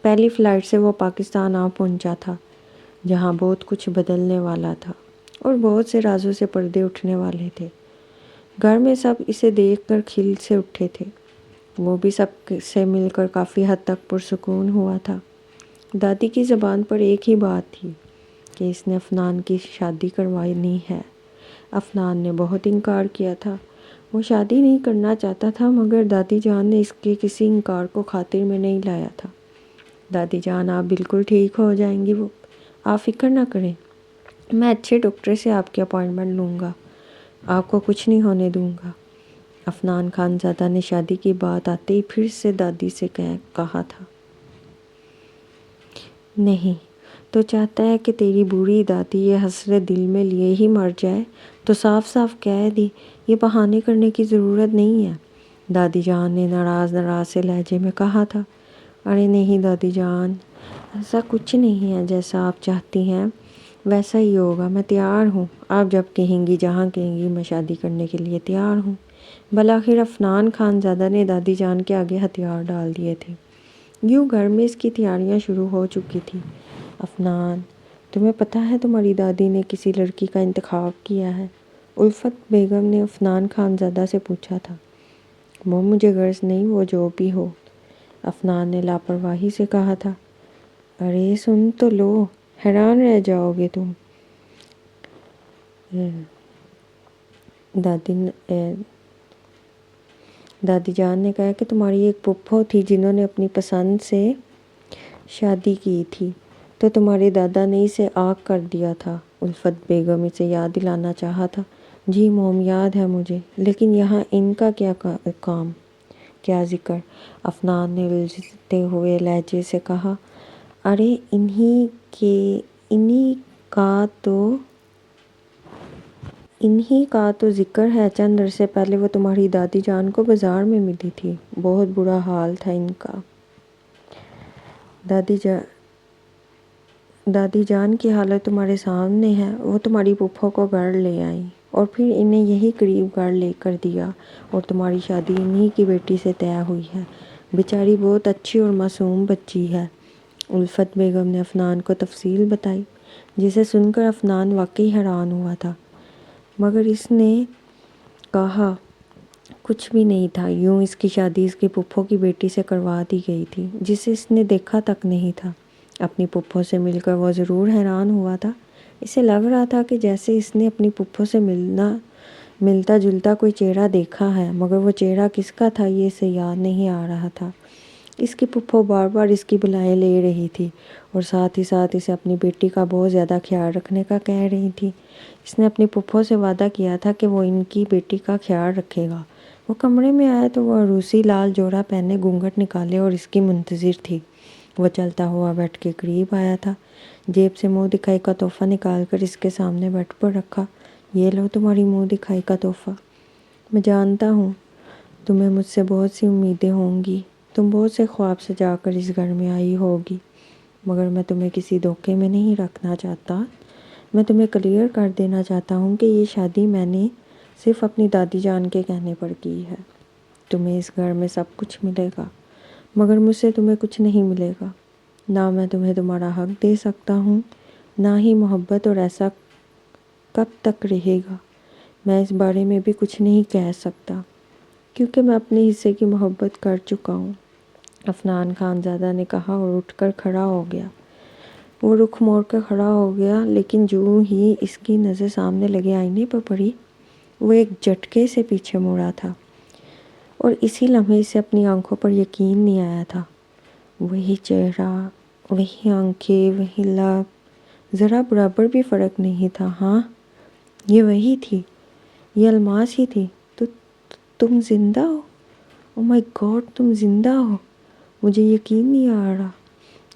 پہلی فلائٹ سے وہ پاکستان آ پہنچا تھا، جہاں بہت کچھ بدلنے والا تھا اور بہت سے رازوں سے پردے اٹھنے والے تھے۔ گھر میں سب اسے دیکھ کر کھل سے اٹھے تھے، وہ بھی سب سے مل کر کافی حد تک پرسکون ہوا تھا۔ دادی کی زبان پر ایک ہی بات تھی کہ اس نے عفنان کی شادی کروانی ہے۔ عفنان نے بہت انکار کیا تھا، وہ شادی نہیں کرنا چاہتا تھا، مگر دادی جان نے اس کے کسی انکار کو خاطر میں نہیں لایا تھا۔ دادی جان آپ بالکل ٹھیک ہو جائیں گی، وہ آپ فکر نہ کریں، میں اچھے ڈاکٹر سے آپ کی اپائنٹمنٹ لوں گا، آپ کو کچھ نہیں ہونے دوں گا۔ عفنان خان زادہ نے شادی کی بات آتے ہی پھر سے دادی سے کہا تھا۔ نہیں تو چاہتا ہے کہ تیری بوڑھی دادی یہ حسرت دل میں لیے ہی مر جائے تو صاف صاف کہہ دی، یہ بہانے کرنے کی ضرورت نہیں ہے، دادی جان نے ناراض سے لہجے میں کہا تھا۔ ارے نہیں دادی جان، ایسا کچھ نہیں ہے، جیسا آپ چاہتی ہیں ویسا ہی ہوگا، میں تیار ہوں، آپ جب کہیں گی جہاں کہیں گی میں شادی کرنے کے لیے تیار ہوں۔ بالآخر عفنان خان زادہ نے دادی جان کے آگے ہتھیار ڈال دیے تھے۔ یوں گھر میں اس کی تیاریاں شروع ہو چکی تھی۔ عفنان، تمہیں پتہ ہے تمہاری دادی نے کسی لڑکی کا انتخاب کیا ہے؟ الفت بیگم نے عفنان خان زادہ سے پوچھا تھا۔ وہ مجھے غرض نہیں، وہ جو بھی ہو، عفنان نے لاپرواہی سے کہا تھا۔ ارے سن تو لو، حیران رہ جاؤ گے تم۔ دادی جان نے کہا کہ تمہاری ایک پھپھو تھی جنہوں نے اپنی پسند سے شادی کی تھی، تو تمہارے دادا نے اسے عاق کر دیا تھا۔ الفت بیگم اسے یاد دلانا چاہا تھا۔ جی موم، یاد ہے مجھے، لیکن یہاں ان کا کیا کام، کیا ذکر؟ عفنان نے الجھتے ہوئے لہجے سے کہا۔ ارے انہی کا تو ذکر ہے، چند عرصے پہلے وہ تمہاری دادی جان کو بازار میں ملی تھی، بہت برا حال تھا ان کا۔ دادی جان کی حالت تمہارے سامنے ہے، وہ تمہاری پھپھو کو گھر لے آئیں اور پھر انہیں یہی قریب گھر لے کر دیا، اور تمہاری شادی انہی کی بیٹی سے طے ہوئی ہے، بیچاری بہت اچھی اور معصوم بچی ہے۔ الفت بیگم نے عفنان کو تفصیل بتائی، جسے سن کر عفنان واقعی حیران ہوا تھا، مگر اس نے کہا کچھ بھی نہیں تھا، یوں اس کی شادی اس کی پھپھو کی بیٹی سے کروا دی گئی تھی، جسے اس نے دیکھا تک نہیں تھا۔ اپنی پھپھو سے مل کر وہ ضرور حیران ہوا تھا، اسے لگ رہا تھا کہ جیسے اس نے اپنی پھپھو سے ملتا جلتا کوئی چہرہ دیکھا ہے، مگر وہ چہرہ کس کا تھا یہ اسے یاد نہیں آ رہا تھا۔ اس کی پھپھو بار بار اس کی بلائیں لے رہی تھی اور ساتھ ہی ساتھ اسے اپنی بیٹی کا بہت زیادہ خیال رکھنے کا کہہ رہی تھی۔ اس نے اپنی پھپھو سے وعدہ کیا تھا کہ وہ ان کی بیٹی کا خیال رکھے گا۔ وہ کمرے میں آیا تو وہ عروسی لال جوڑا پہنے گھونگھٹ نکالے اور اس کی منتظر تھی۔ وہ چلتا ہوا بیڈ کے قریب آیا تھا، جیب سے منہ دکھائی کا تحفہ نکال کر اس کے سامنے بیڈ پر رکھا۔ یہ لو تمہاری منہ دکھائی کا تحفہ، میں جانتا ہوں تمہیں مجھ سے بہت سی امیدیں ہوں گی، تم بہت سے خواب سجا کر اس گھر میں آئی ہوگی، مگر میں تمہیں کسی دھوکے میں نہیں رکھنا چاہتا۔ میں تمہیں کلیئر کر دینا چاہتا ہوں کہ یہ شادی میں نے صرف اپنی دادی جان کے کہنے پر کی ہے۔ تمہیں اس گھر میں سب کچھ ملے گا، مگر مجھ سے تمہیں کچھ نہیں ملے گا۔ نہ میں تمہیں تمہارا حق دے سکتا ہوں، نہ ہی محبت، اور ایسا کب تک رہے گا۔ میں اس بارے میں بھی کچھ نہیں کہہ سکتا، کیونکہ میں اپنے حصے کی محبت کر چکا ہوں۔ عفنان خان زادہ نے کہا اور اٹھ کر کھڑا ہو گیا۔ وہ رخ موڑ کر کھڑا ہو گیا، لیکن جو ہی اس کی نظر سامنے لگے آئینے پر پڑی، وہ ایک جھٹکے سے پیچھے مڑا تھا، اور اسی لمحے اسے اپنی آنکھوں پر یقین نہیں آیا تھا۔ وہی چہرہ، وہی آنکھیں، وہی لب، ذرا برابر بھی فرق نہیں تھا۔ ہاں، یہ وہی تھی، یہ الماس ہی تھی۔ تم زندہ ہو؟ او مائی گاڈ، تم زندہ ہو! مجھے یقین نہیں آ رہا۔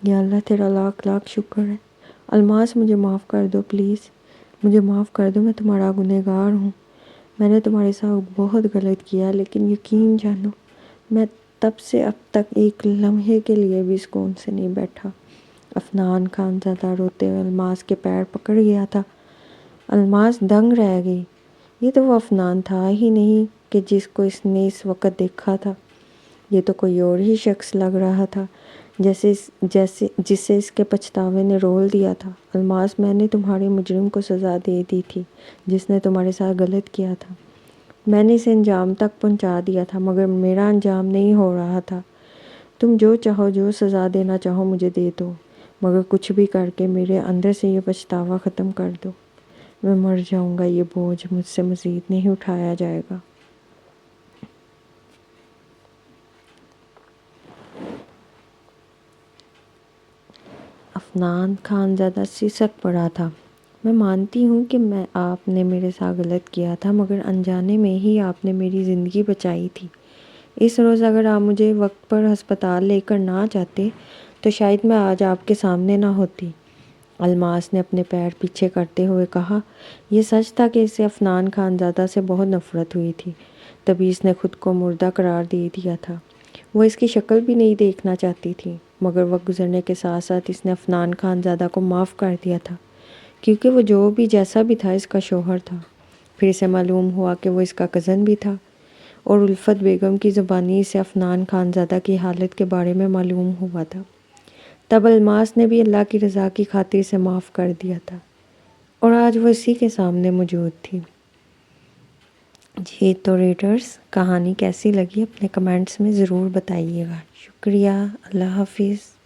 یا اللہ، تیرا لاکھ لاکھ شکر ہے۔ الماس، مجھے معاف کر دو پلیز، مجھے معاف کر دو، میں تمہارا گنہگار ہوں۔ میں نے تمہارے ساتھ بہت غلط کیا، لیکن یقین جانو، میں تب سے اب تک ایک لمحے کے لیے بھی سکون سے نہیں بیٹھا۔ عفنان خان زادہ روتے ہوئے الماس کے پیر پکڑ گیا تھا۔ الماس دنگ رہ گئی۔ یہ تو وہ عفنان تھا ہی نہیں کہ جس کو اس نے اس وقت دیکھا تھا۔ یہ تو کوئی اور ہی شخص لگ رہا تھا، جسے اس کے پچھتاوے نے رول دیا تھا۔ الماس، میں نے تمہارے مجرم کو سزا دے دی تھی، جس نے تمہارے ساتھ غلط کیا تھا۔ میں نے اسے انجام تک پہنچا دیا تھا، مگر میرا انجام نہیں ہو رہا تھا۔ تم جو چاہو، جو سزا دینا چاہو مجھے دے دو، مگر کچھ بھی کر کے میرے اندر سے یہ پچھتاوا ختم کر دو۔ میں مر جاؤں گا، یہ بوجھ مجھ سے مزید نہیں اٹھایا جائے گا۔ عفنان خان زادہ سسک پڑا تھا۔ میں مانتی ہوں کہ آپ نے میرے ساتھ غلط کیا تھا، مگر انجانے میں ہی آپ نے میری زندگی بچائی تھی۔ اس روز اگر آپ مجھے وقت پر ہسپتال لے کر نہ جاتے تو شاید میں آج آپ کے سامنے نہ ہوتی۔ الماس نے اپنے پیر پیچھے کرتے ہوئے کہا۔ یہ سچ تھا کہ اسے عفنان خان زادہ سے بہت نفرت ہوئی تھی، تبھی اس نے خود کو مردہ قرار دے دیا تھا۔ وہ اس کی شکل بھی نہیں دیکھنا چاہتی تھی، مگر وقت گزرنے کے ساتھ ساتھ اس نے عفنان خان زادہ کو معاف کر دیا تھا، کیونکہ وہ جو بھی جیسا بھی تھا اس کا شوہر تھا۔ پھر اسے معلوم ہوا کہ وہ اس کا کزن بھی تھا، اور الفت بیگم کی زبانی اسے عفنان خان زادہ کی حالت کے بارے میں معلوم ہوا تھا۔ تب الماس نے بھی اللہ کی رضا کی خاطر اسے معاف کر دیا تھا، اور آج وہ اسی کے سامنے موجود تھی۔ جی تو ریڈرز، کہانی کیسی لگی اپنے کمنٹس میں ضرور بتائیے گا۔ شکریہ، اللہ حافظ۔